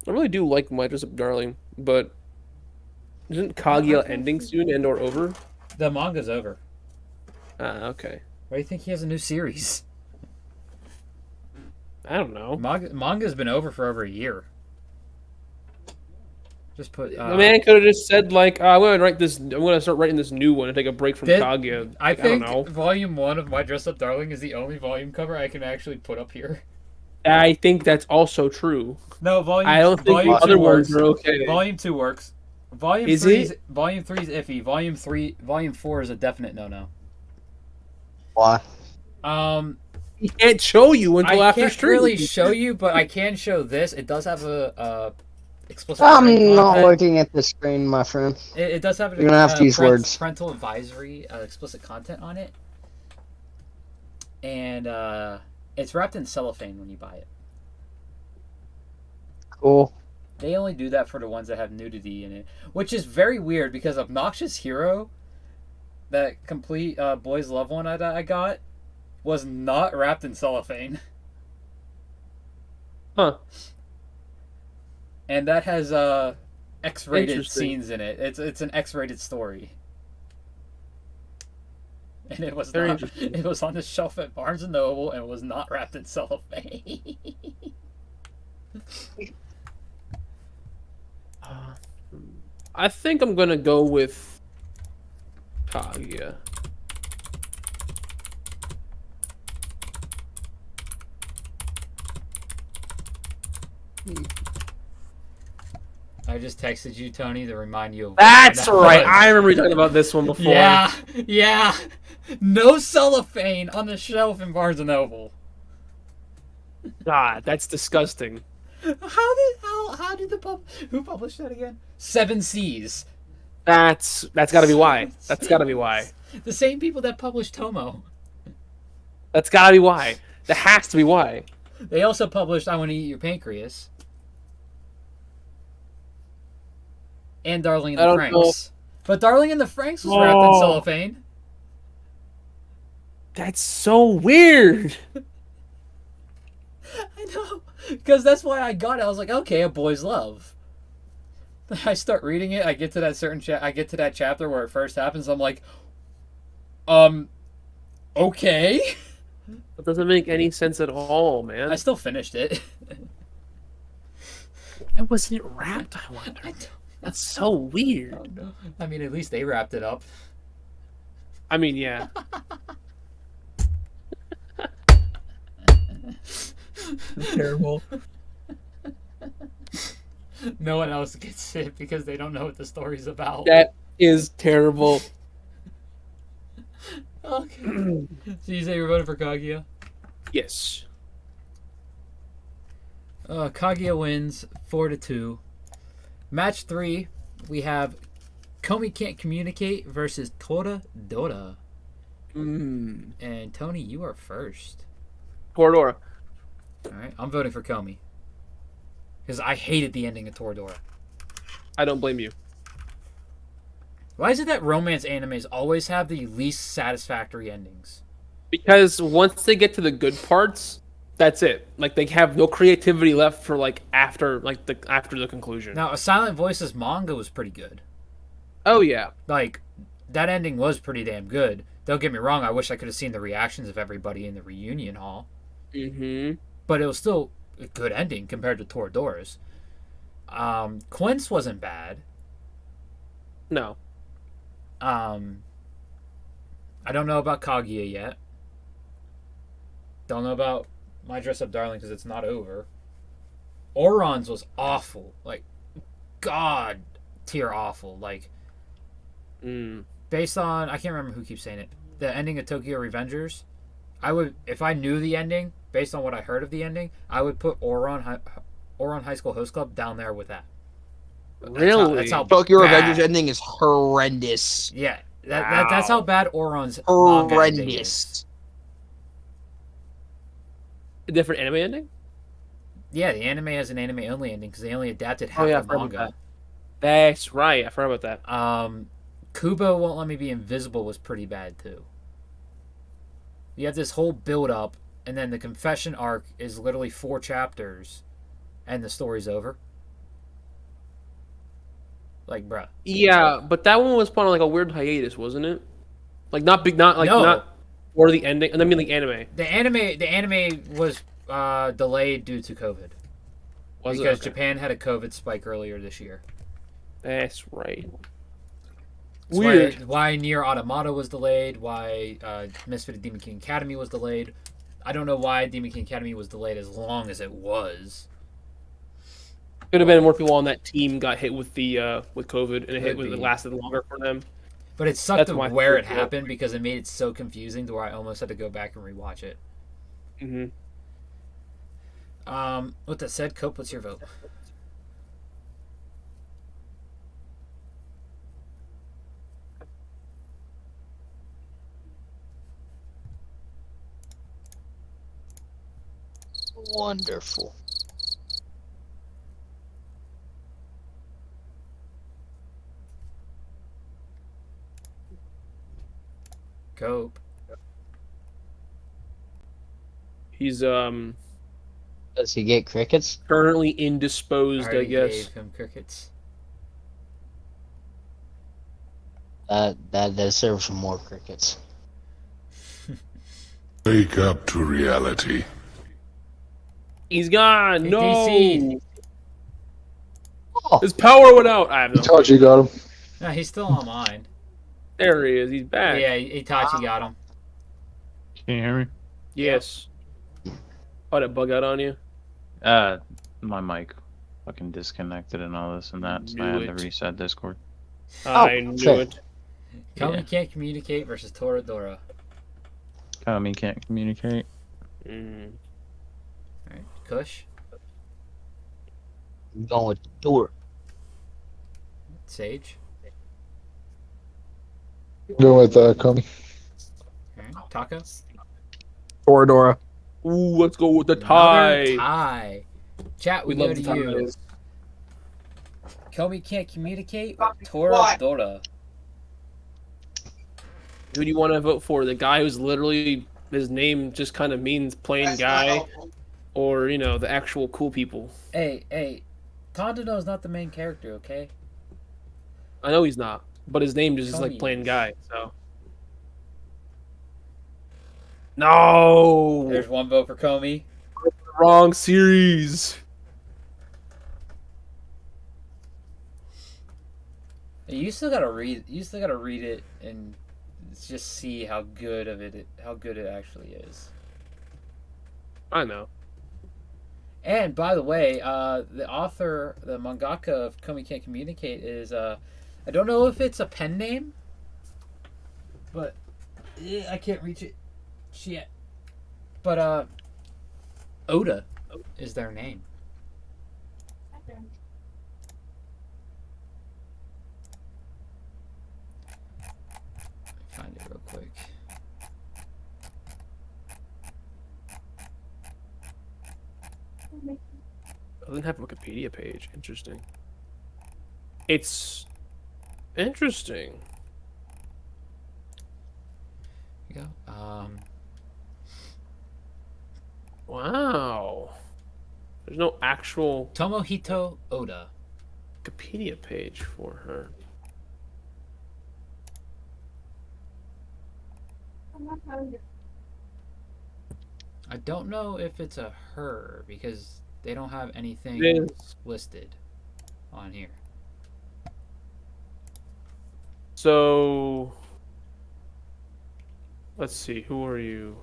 I really do like My Dress Up Darling, but isn't Kaguya ending soon and or over? The manga's over. Okay. Why do you think he has a new series? I don't know. Manga's been over for over a year. Just put. The man could have just said like, I'm gonna start writing this new one and take a break from Kaguya. I don't think know. Volume 1 of My Dress Up Darling is the only volume cover I can actually put up here. I think that's also true. No, volume. I don't think volume the other 2 ones works. are okay. Volume 2 works. Volume Is 3 it? Volume 3 is iffy. Volume 4 is a definite no. Why? He can't show you until I after can't stream. really show you, but I can show this. It does have a explicit content. I'm not looking at the screen, my friend. It does have You're gonna have to use words. parental advisory, explicit content on it, and it's wrapped in cellophane when you buy it. Cool. They only do that for the ones that have nudity in it, which is very weird because Obnoxious Hero, that complete Boys Love one I got, was not wrapped in cellophane. Huh. And that has X-rated Interesting. scenes in it. It's an X-rated story. And it was Very not, interesting. it was on the shelf at Barnes and Noble and was not wrapped in cellophane. I think I'm gonna go with Kaguya. I just texted you, Tony, to remind you of That's what that right. was. I remember you talking about this one before. Yeah. No cellophane on the shelf in Barnes and Noble. God, that's disgusting. How did who published that again? 7 Seas. That's gotta be why. That's gotta be why. The same people that published Tomo. That's gotta be why. That has to be why. They also published I Want to Eat Your Pancreas. And Darling in I the don't know. Franks. But Darling in the Franks was wrapped in cellophane. That's so weird. I know. Because that's why I got it. I was like, okay, A Boy's Love. I start reading it. I get to that I get to that chapter where it first happens. I'm like, okay. That doesn't make any sense at all, man. I still finished it. Why wasn't it wrapped? I wonder. That's so weird. Oh, no. I mean, at least they wrapped it up. I mean, yeah. Terrible. No one else gets it because they don't know what the story's about. That is terrible. Okay. So you say you're voting for Kaguya? Yes. Kaguya wins 4-2. Match 3, we have Komi Can't Communicate versus Tora Dora. And Tony, you are first. Toradora. All right, I'm voting for Komi because I hated the ending of Toradora. I don't blame you. Why is it that romance animes always have the least satisfactory endings? Because once they get to the good parts, that's it. Like they have no creativity left for like after the conclusion. Now, A Silent Voices manga was pretty good. Oh yeah. Like, that ending was pretty damn good. Don't get me wrong, I wish I could have seen the reactions of everybody in the reunion hall. Mm-hmm. But it was still a good ending compared to Toradora's. Quince wasn't bad. No. I don't know about Kaguya yet. Don't know about My Dress Up Darling because it's not over. Oron's was awful. Like, God tier awful. Like, based on, I can't remember who keeps saying it, the ending of Tokyo Revengers, I would, if I knew the ending, based on what I heard of the ending, I would put Oron High School Host Club down there with that. Really? That's how Tokyo bad. Revengers ending is horrendous. Yeah, that's how bad Oron's manga ending is. Horrendous. A different anime ending? Yeah, the anime has an anime only ending because they only adapted half Oh yeah, I the forgot about manga. that. That's right. I forgot about that. Kubo Won't Let Me Be Invisible was pretty bad too. You have this whole build up, and then the confession arc is literally 4 chapters, and the story's over. Like, bruh. Yeah, but that one was part of like a weird hiatus, wasn't it? Like not big, not No. not for the ending. And I mean the anime. The anime was delayed due to COVID. Was because it? Okay. Japan had a COVID spike earlier this year. That's right. That's Weird. Why Nier Automata was delayed, why Misfit Demon King Academy was delayed. I don't know why Demon King Academy was delayed as long as it was. Could have been more people on that team got hit with the with COVID, and it Could be. lasted longer for them. But it sucked That's of my where it favorite. happened because it made it so confusing to where I almost had to go back and rewatch it. Mm-hmm. With that said, Cope, what's your vote? Wonderful. Cope. He's Does he get crickets? currently indisposed, I already guess. gave him crickets. That deserves some more crickets. Wake up to reality. He's gone. He No. DC'd. His power went out. I have no. Itachi got him. No, he's still on mine. There he is. He's back. Yeah, Itachi got him. Can you hear me? Yes. Oh, did it bug out on you? My mic fucking disconnected and all this and that, so I Knew had it. to reset Discord. I knew sure. it. Komi Yeah. Can't Communicate versus Toradora. Kami can't communicate. Mm. Alright, Kush, I'm going with the door. Sage, Going with Komi. alright, Taco. Toradora. Ooh, let's go with the Another tie. tie. Chat, we We go love to the you. ties. Komi Can't Communicate or Toradora? Who do you want to vote for? The guy who's literally his name just kind of means plain guy, or the actual cool people? Hey, Tondano is not the main character, okay? I know he's not, but his name just is like Tony plain is. guy. So no, There's one vote for Komi. wrong series. You still gotta read. You still gotta read it and just see how good it actually is. I know. And by the way, the author, the mangaka of Komi Can't Communicate is I don't know if it's a pen name, but I can't reach it. Shit. But Oda is their name. Find it real quick. It doesn't have a Wikipedia page. Interesting. It's interesting. Here you go. Wow. There's no actual Tomohito Oda. Wikipedia page for her. I don't know if it's a her because they don't have anything It is. listed on here. So, let's see. Who are you?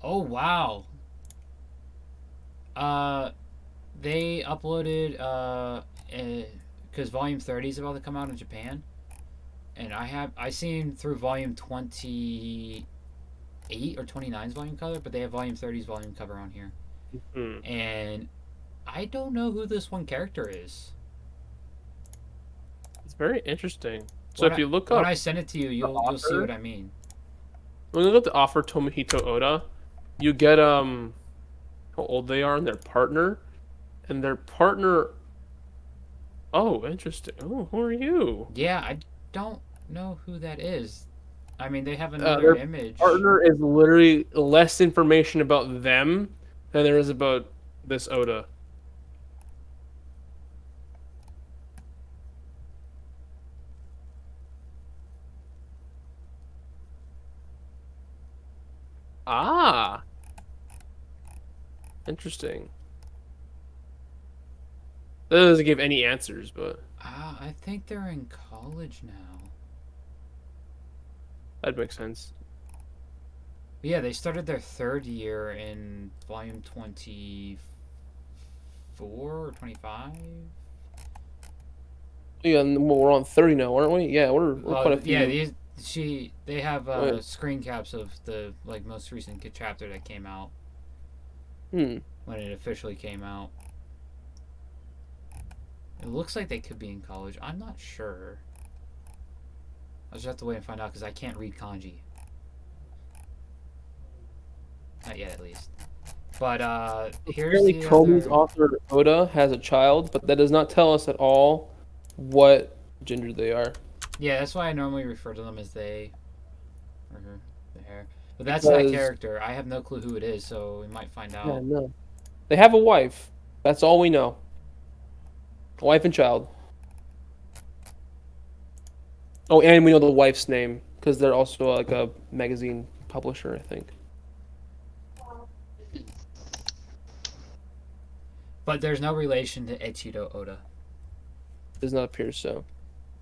Oh wow. They uploaded because volume 30 is about to come out in Japan, and I seen through volume 28 or 29's volume cover, but they have volume 30's volume cover on here, and I don't know who this one character is. It's very interesting. So When if you look when up, I send it to you, you'll see what I mean. when you look at the offer Tomohito Oda, you get how old they are and their partner, Oh, interesting. Oh, who are you? Yeah, I don't know who that is. I mean, they have another Their image. partner is literally less information about them than there is about this Oda. Ah, interesting. That doesn't give any answers, but I think they're in college now. that makes sense. But yeah, they started their third year in volume 24 or 25. Yeah, and we're on 30 now, aren't we? Yeah, we're quite a few. Yeah, they have Right. screen caps of the most recent chapter that came out Hmm. when it officially came out. It looks like they could be in college. I'm not sure. I'll just have to wait and find out because I can't read kanji. Not yet, at least. But here's Apparently, the Komi's other... author Oda has a child, but that does not tell us at all what gender they are. Yeah, that's why I normally refer to them as they or her, the hair. But that's that Because- character. I have no clue who it is, so we might find Yeah, out. no. They have a wife. That's all we know. A wife and child. Oh, and we know the wife's name because they're also like a magazine publisher, I think. But there's no relation to Ichiro Oda. Does not appear so.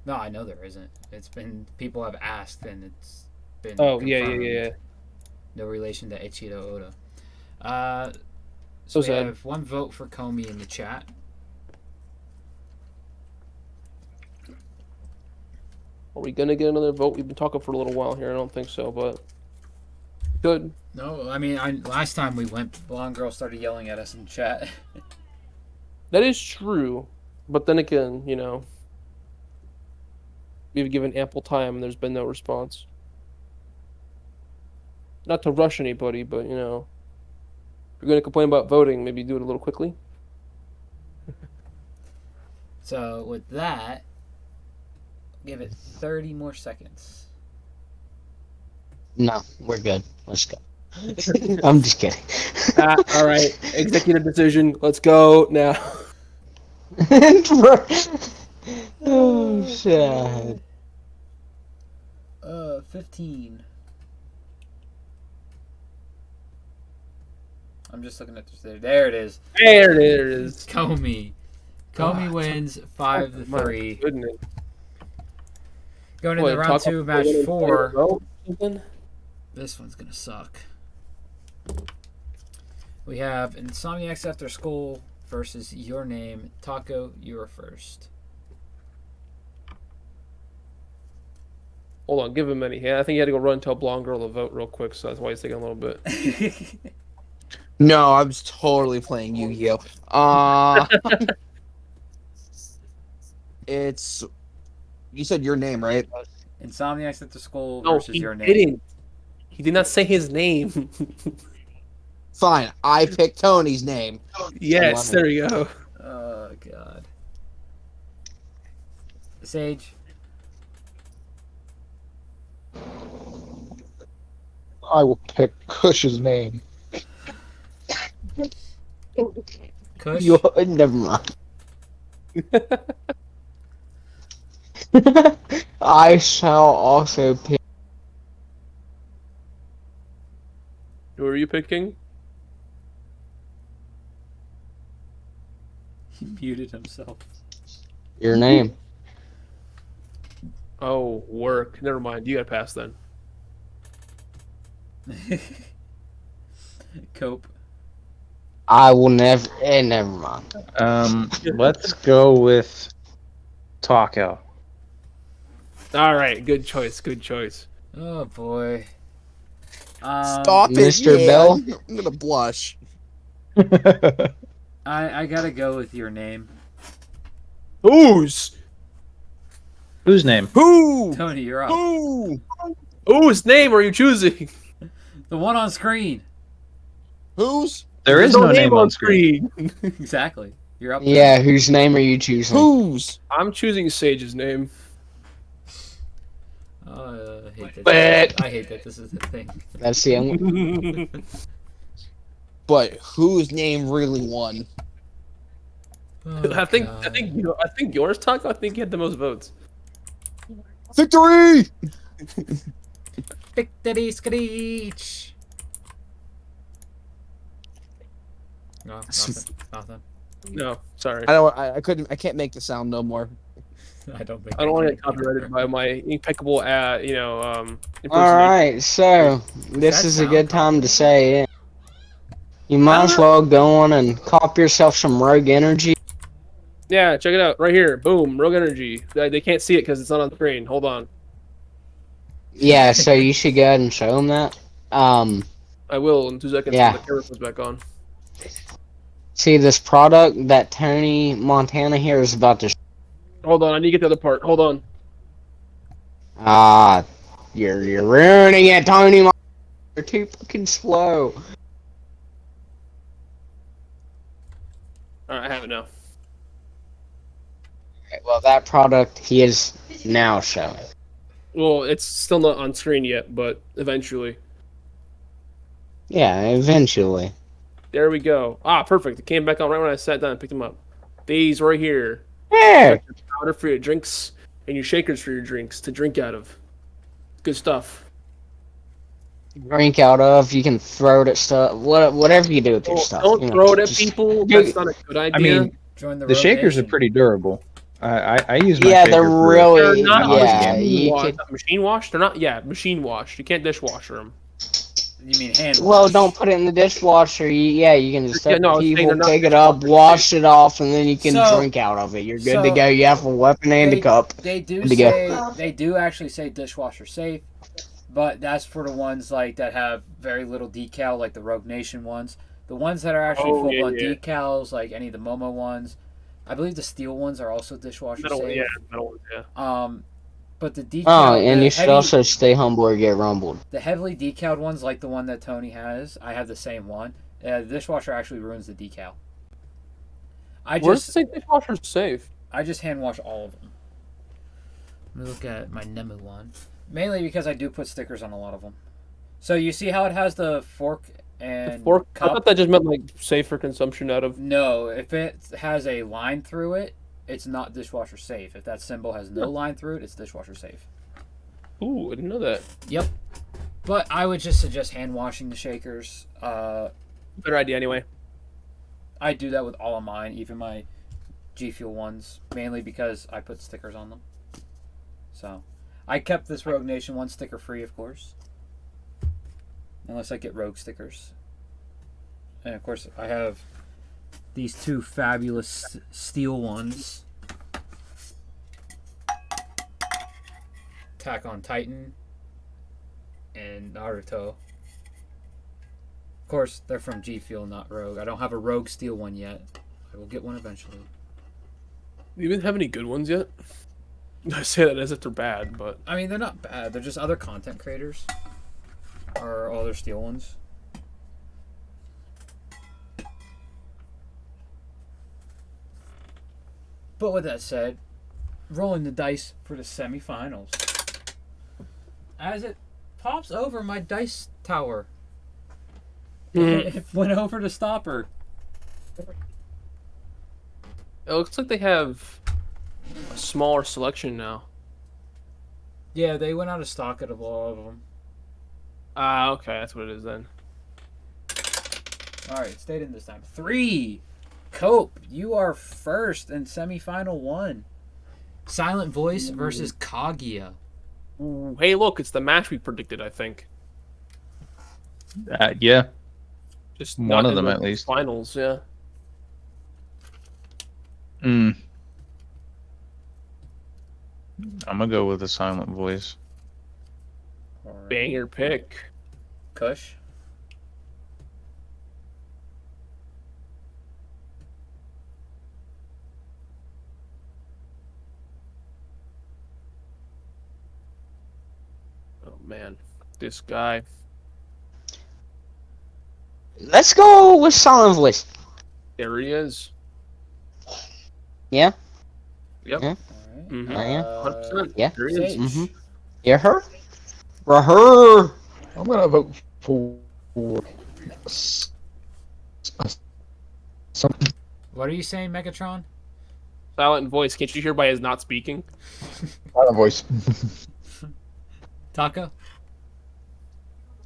No, I know there isn't. It's been people have asked, and it's been Oh, confirmed. yeah. No relation to Ichiro Oda. So we sad. have one vote for Komi in the chat. Are we gonna get another vote? We've been talking for a little while here. I don't think so, but good. No, I mean, last time we went, Blonde Girl started yelling at us in chat. That is true, but then again, we've given ample time and there's been no response. Not to rush anybody, but if you're gonna complain about voting, maybe do it a little quickly. So with that, give it 30 more seconds. No, we're good. Let's go. I'm just kidding. All right, executive decision. Let's go now. Oh shit. 15. I'm just looking at this. There it is. There it is. Comey. Comey wins 5-3. Goodness. Going into round 2, match 4. Something? This one's gonna suck. We have Insomniacs After School versus Your Name. Taco, you are first. Hold on, give him a minute. Yeah, I think he had to go run and tell Blonde Girl to vote real quick, so that's why he's taking a little bit. No, I was totally playing Yu-Gi-Oh. It's you said Your Name, right? Insomniacs After School No, versus he Your Name. didn't. He did not say his name. Fine, I picked Tony's name. Yes, there you go. Oh god. Sage. I will pick Kush's name. Kush. Never mind. I shall also pick. Who are you picking? He muted himself. Your Name. Oh, work. Never mind. You got to pass then. Cope. I will never. Never mind. Let's go with Taco. All right, good choice. Good choice. Oh boy. Stop it, Mr. yeah, Bell? I'm gonna blush. I gotta go with Your Name. Whose? Whose name? Who? Tony, you're up. Who? Whose name are you choosing? The one on screen. Whose? There is no name on screen. Exactly. You're up. Yeah, whose name are you choosing? Whose? I'm choosing Sage's name. I hate that. But- I hate that this is a thing. That's the only. But whose name really won? Oh, I think God. yours, Taco. I think you had the most votes. Victory! Victory screech. No, nothing. No, sorry. I can't make the sound no more. I don't think. I don't want to can get copyrighted by my impeccable, All impersonation. right, so this that is a sound good time to copyrighted? say it. You might as well go on and cop yourself some Rogue Energy. Yeah, check it out right here. Boom, Rogue Energy. They can't see it because it's not on screen. Hold on. Yeah, so you should go ahead and show them that. I will in 2 seconds Yeah. when the camera comes back on. See this product that Tony Montana here is about to. Hold on, I need to get the other part. Hold on. You're ruining it, Tony. You're too fucking slow. All right, I have it now. Okay, well, that product he is now showing. Well, it's still not on screen yet, but eventually. Yeah, eventually. There we go. Ah, perfect. It came back on right when I sat down and picked them up. These right here. There. Got your powder for your drinks and your shakers for your drinks to drink out of. Good stuff. Drink out of. You can throw it at stuff. Whatever you do with your stuff. Don't you know, throw it at just- people. That's not a good idea. I mean, Join the the Rogue shakers are Nation. pretty durable. I use my Yeah, shaker they're for- really. They're not Yeah, machine you washed. could. Machine washed? They're not. Yeah, machine washed. You can't dishwasher them. You mean hand? Well, wash. don't put it in the dishwasher. You can just Yeah, no, I was saying people they're not pick it up, dishwasher wash it off, and then you can So- drink out of it. You're good so to go. You have a weapon and a cup. They do Good to go. say they do actually say dishwasher safe, but that's for the ones like that have very little decal, like the Rogue Nation ones. The ones that are actually Oh, full yeah, blown yeah. decals, like any of the Momo ones. I believe the steel ones are also dishwasher Metal, safe. yeah, metal, yeah. But the decal, Oh, and the you should heavy- also stay humble or get rumbled. the heavily decaled ones, like the one that Tony has. I have the same one. The dishwasher actually ruins the decal. Where does it say dishwasher safe? I just hand wash all of them. Let me look at my Nemu one. Mainly because I do put stickers on a lot of them. So you see how it has the fork and Fork? I cup? thought that just meant like safe for consumption out of. No, if it has a line through it, it's not dishwasher safe. If that symbol has no line through it, it's dishwasher safe. Ooh, I didn't know that. Yep. But I would just suggest hand washing the shakers. Better idea anyway. I do that with all of mine, even my G Fuel ones, mainly because I put stickers on them. So, I kept this Rogue Nation one sticker free, of course. Unless I get Rogue stickers. And of course, I have these two fabulous steel ones. Attack on Titan and Naruto. Of course, they're from G Fuel, not Rogue. I don't have a Rogue steel one yet. I will get one eventually. Do you even have any good ones yet? I say that as if they're bad, but I mean, they're not bad. They're just other content creators. Or all their steel ones. But with that said, rolling the dice for the semifinals. As it pops over my dice tower. It went over the stopper. it looks like they have a smaller selection now. Yeah, they went out of stock at a lot of them. Ah, okay, that's what it is then. Alright, stayed in this time. 3. Cope, you are first in semifinal 1. Silent Voice versus Kaguya. Ooh, hey, look, it's the match we predicted, I think. Yeah. Just One not of in them the at least. finals, yeah. I'm gonna go with a Silent Voice. Alright. Banger pick. Kush. Oh man, this guy. Let's go with Silent Voice. There he is. Yeah? Yep. Yeah. Alright. Mm-hmm. Yeah. 100%. Yeah. There he is. Sage. Mhm. Yeah, her? Her. I'm gonna vote for some. What are you saying, Megatron? Silent voice. Can't you hear by his not speaking? Silent Voice. Taco?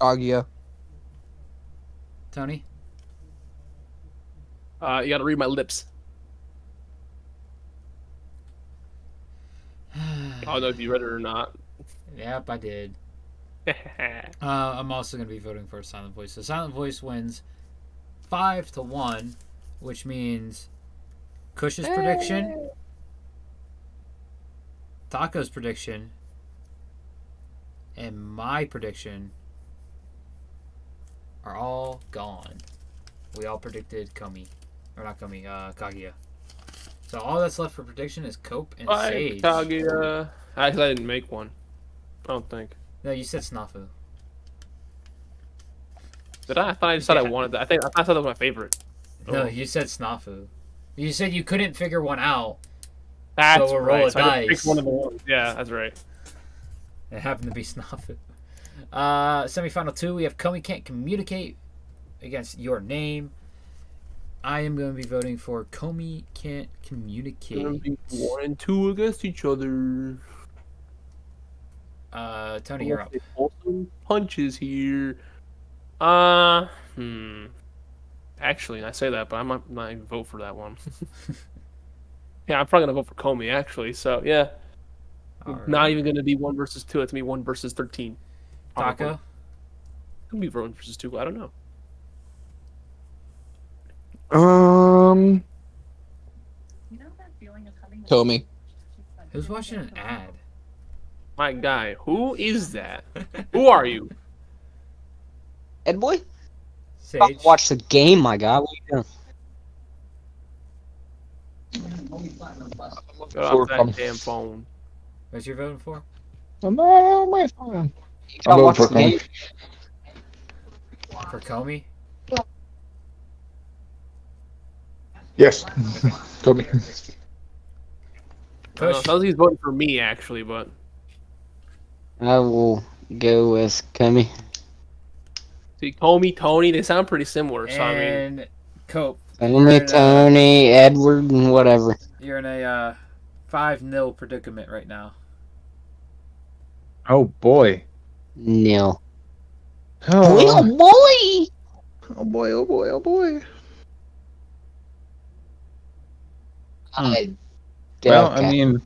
Kaguya. Tony? You gotta read my lips. I don't know if you read it or not. Yep, I did. I'm also going to be voting for Silent Voice. So Silent Voice wins 5-1, which means Kush's prediction, Taco's prediction, and my prediction are all gone. We all predicted Komi. Or not Komi, Kaguya. So all that's left for prediction is Cope and Sage. Kaguya. Actually, I didn't make one. I don't think. No, you said Snafu. Did I? I thought I just said I Yeah. wanted that. I thought that was my favorite. No, Oh. you said Snafu. You said you couldn't figure one out. That's we'll roll right. a So I just dice. picked one of the ones. Yeah, that's right. It happened to be Snafu. Semifinal 2, we have Komi Can't Communicate against Your Name. I am going to be voting for Komi Can't Communicate. Gonna be 1 and 2 against each other. Tony, you're up. They pull some punches here. Actually, I say that, but I might not even vote for that one. Yeah, I'm probably gonna vote for Comey actually. So yeah, Alright. not even gonna be 1 versus 2. It's gonna be 1 versus 13. Probably. Taco? Could be 1 versus 2. I don't know. Tommy. Who's watching an ad? My guy, who is that? Who are you? Ed boy? Sage? Watch the game, my guy. What are you doing? Get off that damn phone. What you voting for? No, my phone. You gotta I'm watch the voting game. For Komi? Yes. Told me. I don't know. Push. Sounds like he's voting for me actually, but I will go with Kumi. see, Comey, Tony, they sound pretty similar. So I mean, And Cope. Tony, Tony, Edward, and whatever. You're in a 5-0 predicament right now. Oh boy. Nil. Oh, boy! Oh boy, oh boy, oh boy. I, Well, I okay. mean,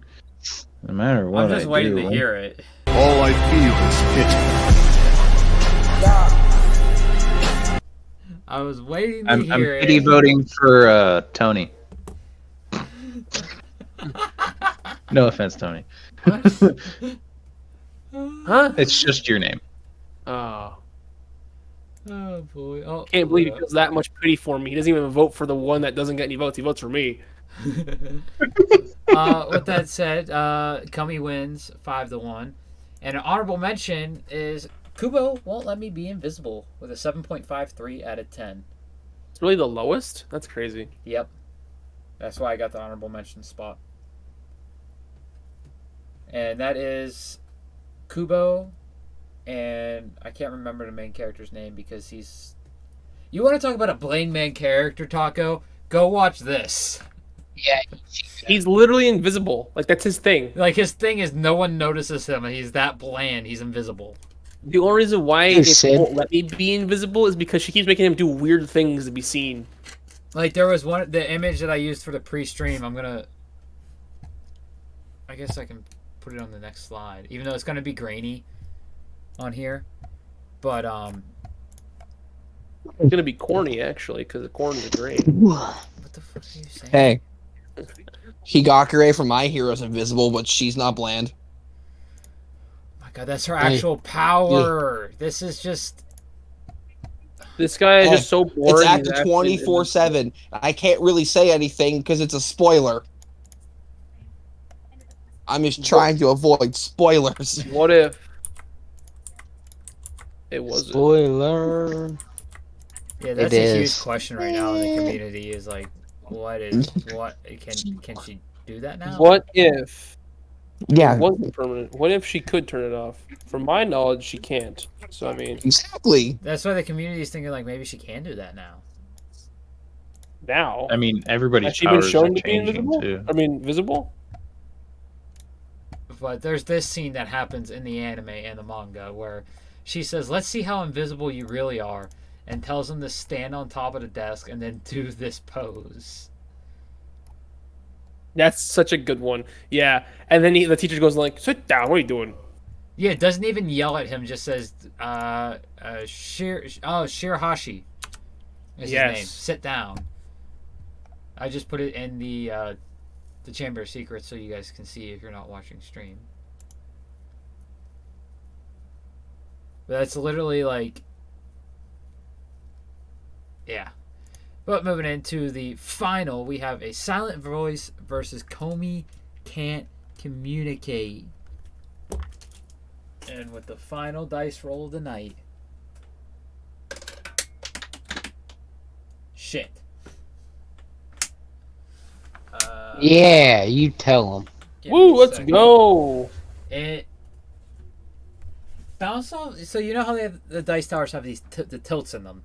no matter what I'm just I waiting do, to hear it. All I feel is pity. I was waiting to I'm hear pity it. voting for Tony. No offense, Tony. What? Huh? It's just your name. Oh. Oh boy! Oh, Can't believe he feels that much pity for me. He doesn't even vote for the one that doesn't get any votes. He votes for me. With that said, Kumi wins 5-1, and an honorable mention is Kubo won't let me be invisible with a 7.53 out of 10. It's really the lowest? That's crazy. Yep, that's why I got the honorable mention spot. And that is Kubo, and I can't remember the main character's name because he's. You want to talk about a Blame Man character, Taco? Go watch this. Yeah. He's literally invisible. Like, that's his thing. Like, his thing is no one notices him, and he's that bland. He's invisible. The only reason why Hey, it Sid. won't let me be invisible is because she keeps making him do weird things to be seen. Like, there was the image that I used for the pre-stream. I guess I can put it on the next slide, even though it's gonna be grainy on here. But It's gonna be corny, actually, because the corns are great. what the fuck are you saying? Hey, Higakure from My Hero's invisible, but she's not bland. My God, that's her actual power. This is just. This guy is Hey, just so boring. It's he's active actually 24/7. I can't really say anything because it's a spoiler. I'm just trying to avoid spoilers. What if it wasn't? Spoiler. Yeah, that's It a huge is. question right now in the community. Is like, what can she do that now? What if Yeah, it wasn't permanent? What if she could turn it off? From my knowledge, she can't. So I mean, exactly. That's why the community is thinking like maybe she can do that now. now I mean, everybody's has she been powers are shown to be changing invisible? too. I mean, visible. But there's this scene that happens in the anime and the manga where she says, "Let's see how invisible you really are," and tells him to stand on top of the desk and then do this pose. That's such a good one. Yeah, and then the teacher goes like, "Sit down. What are you doing?" Yeah, it doesn't even yell at him. Just says, Shirahashi is his Yes. name. Sit down. I just put it in the Chamber of Secrets so you guys can see if you're not watching stream. But that's literally like, yeah. But moving into the final, we have a silent voice versus Comey can't communicate. And with the final dice roll of the night. Shit. Yeah, you tell him. Give me Woo! a Let's second. go. It bounce off. So you know how the dice towers have these the tilts in them.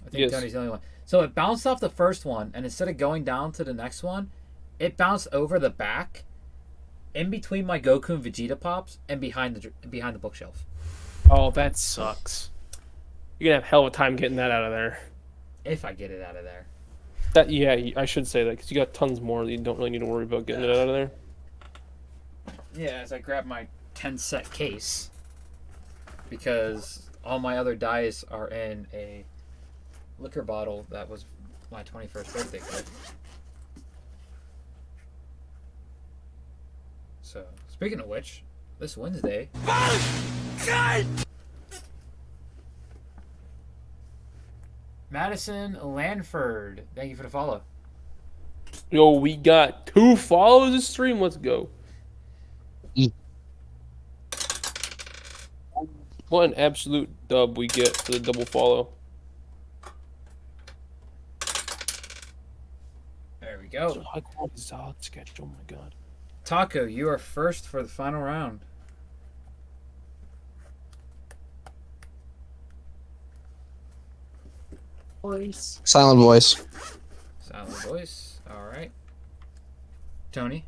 I think Yes. Tony's the only one. So it bounced off the first one, and instead of going down to the next one, it bounced over the back, in between my Goku and Vegeta pops, and behind the bookshelf. Oh, that sucks. You're gonna have hell of a time getting that out of there. If I get it out of there. That I should say that because you got tons more that you don't really need to worry about getting it out of there. Yeah, as I grab my 10-set case, because all my other dice are in a liquor bottle that was my 21st birthday gift. So, speaking of which, this Wednesday. Madison Lanford, thank you for the follow. Yo, we got 2 follows this stream. Let's go. E- What an absolute dub we get for the double follow. There we go. High quality solid sketch. Oh my god. Taco, you are first for the final round. Silent voice. Silent voice. All right. Tony.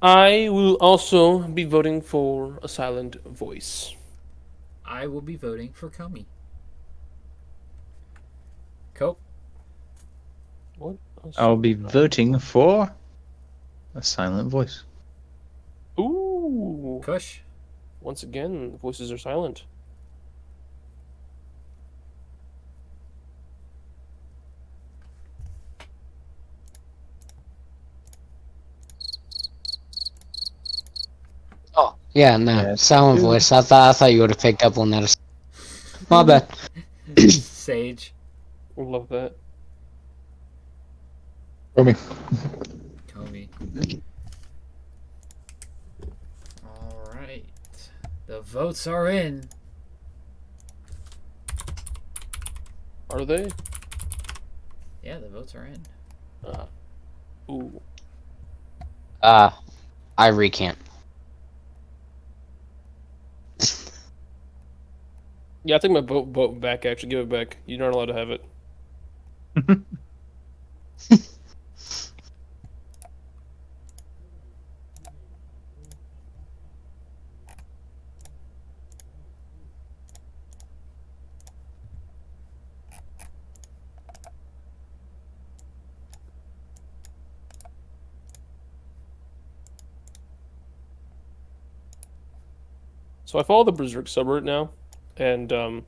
I will also be voting for a silent voice. I will be voting for Comey. Cope. What? I'll be voting for a silent voice. Ooh. Kush. Once again, the voices are silent. Oh, yeah, no. Yeah, Silent dude. voice. I thought you would have picked up on that. My bad. Sage. I love that. Comey. Comey. All right. The votes are in. Are they? Yeah, the votes are in. Ooh. I recant. Yeah, I take my vote back. Actually, give it back. You're not allowed to have it. So I follow the Berserk subreddit now, and Of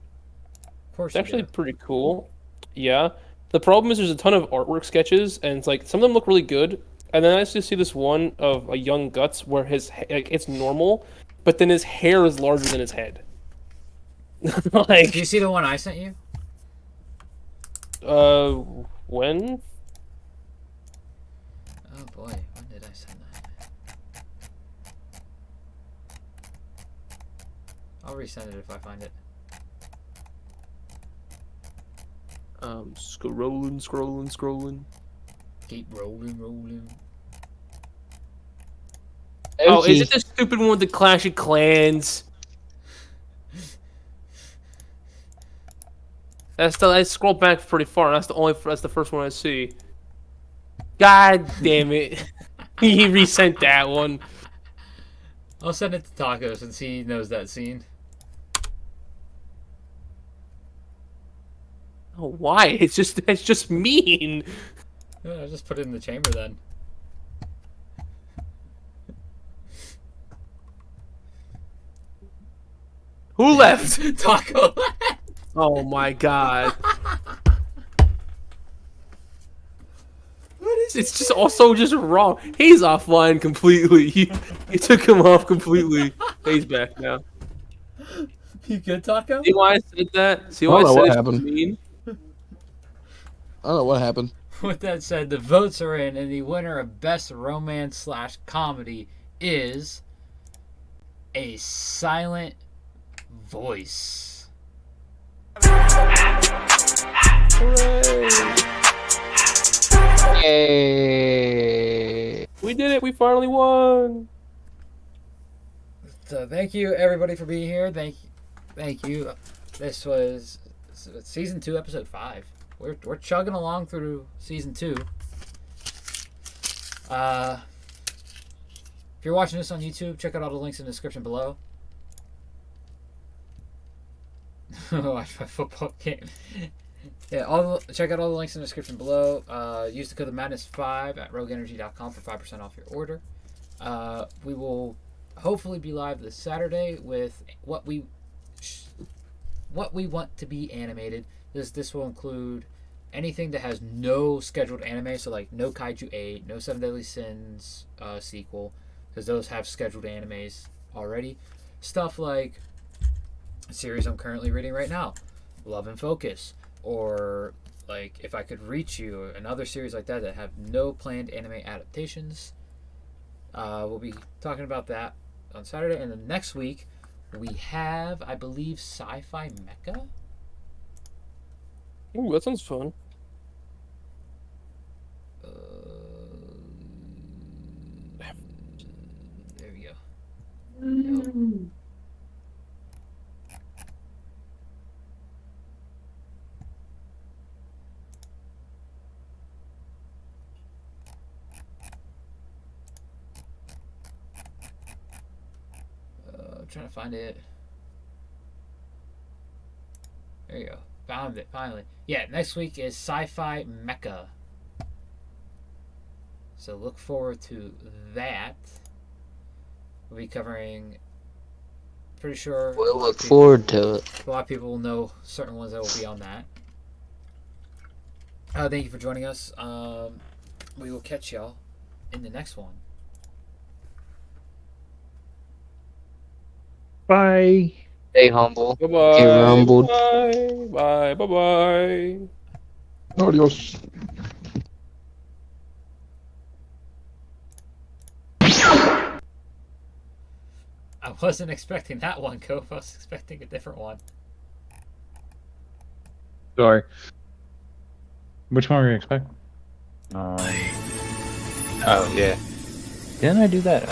course it's you actually do. pretty cool. Yeah. The problem is there's a ton of artwork sketches, and it's like some of them look really good, and then I just see this one of a young Guts where like it's normal, but then his hair is larger than his head. Do you Like, see the one I sent you? uh, when? Oh boy, when did I send that? I'll resend it if I find it. Scrolling. Keep rolling. Oh, is it Okie. the stupid one with the Clash of Clans? I scrolled back pretty far. That's the first one I see. God damn it! He resent that one. I'll send it to Taco since he knows that scene. Oh, why? It's just mean. Yeah, I'll just put it in the chamber then. Who left? Taco. Oh my god. What is it's just also just wrong. He's offline completely. You took him off completely. He's back now. You good, Taco? See why I said that? See I why don't I know said what it's happened. mean? I don't know what happened. With that said, the votes are in, and the winner of Best Romance/Comedy is A Silent Voice. Yay. We did it. We finally won. So thank you everybody for being here. Thank you. This was season 2, episode 5. We're chugging along through season 2. If you're watching this on YouTube, check out all the links in the description below. Watch my football game. Yeah, check out all the links in the description below. Use the code madness5 at rogueenergy.com for 5% off your order. We will hopefully be live this Saturday with what we want to be animated. This will include anything that has no scheduled anime, so like no Kaiju 8, no 7 Deadly Sins sequel, because those have scheduled animes already. Stuff like a series I'm currently reading right now, Love and Focus, or like If I Could Reach You, another series like that have no planned anime adaptations. We'll be talking about that on Saturday, and then next week we have, I believe, Sci-Fi Mecha. Ooh, that sounds fun. There we go. I'm trying to find it. There you go. Found it, finally. Yeah, next week is Sci-Fi Mecha. So look forward to that. We'll be covering... Pretty sure... We'll look forward to it. A lot of people will know certain ones that will be on that. Thank you for joining us. We will catch y'all in the next one. Bye. Stay humble. Bye Get bye. rumbled. Bye. Bye. Bye. Bye. Adios. I wasn't expecting that one, Cove. I was expecting a different one. Sorry. Which one were you expecting? Oh yeah. Didn't I do that?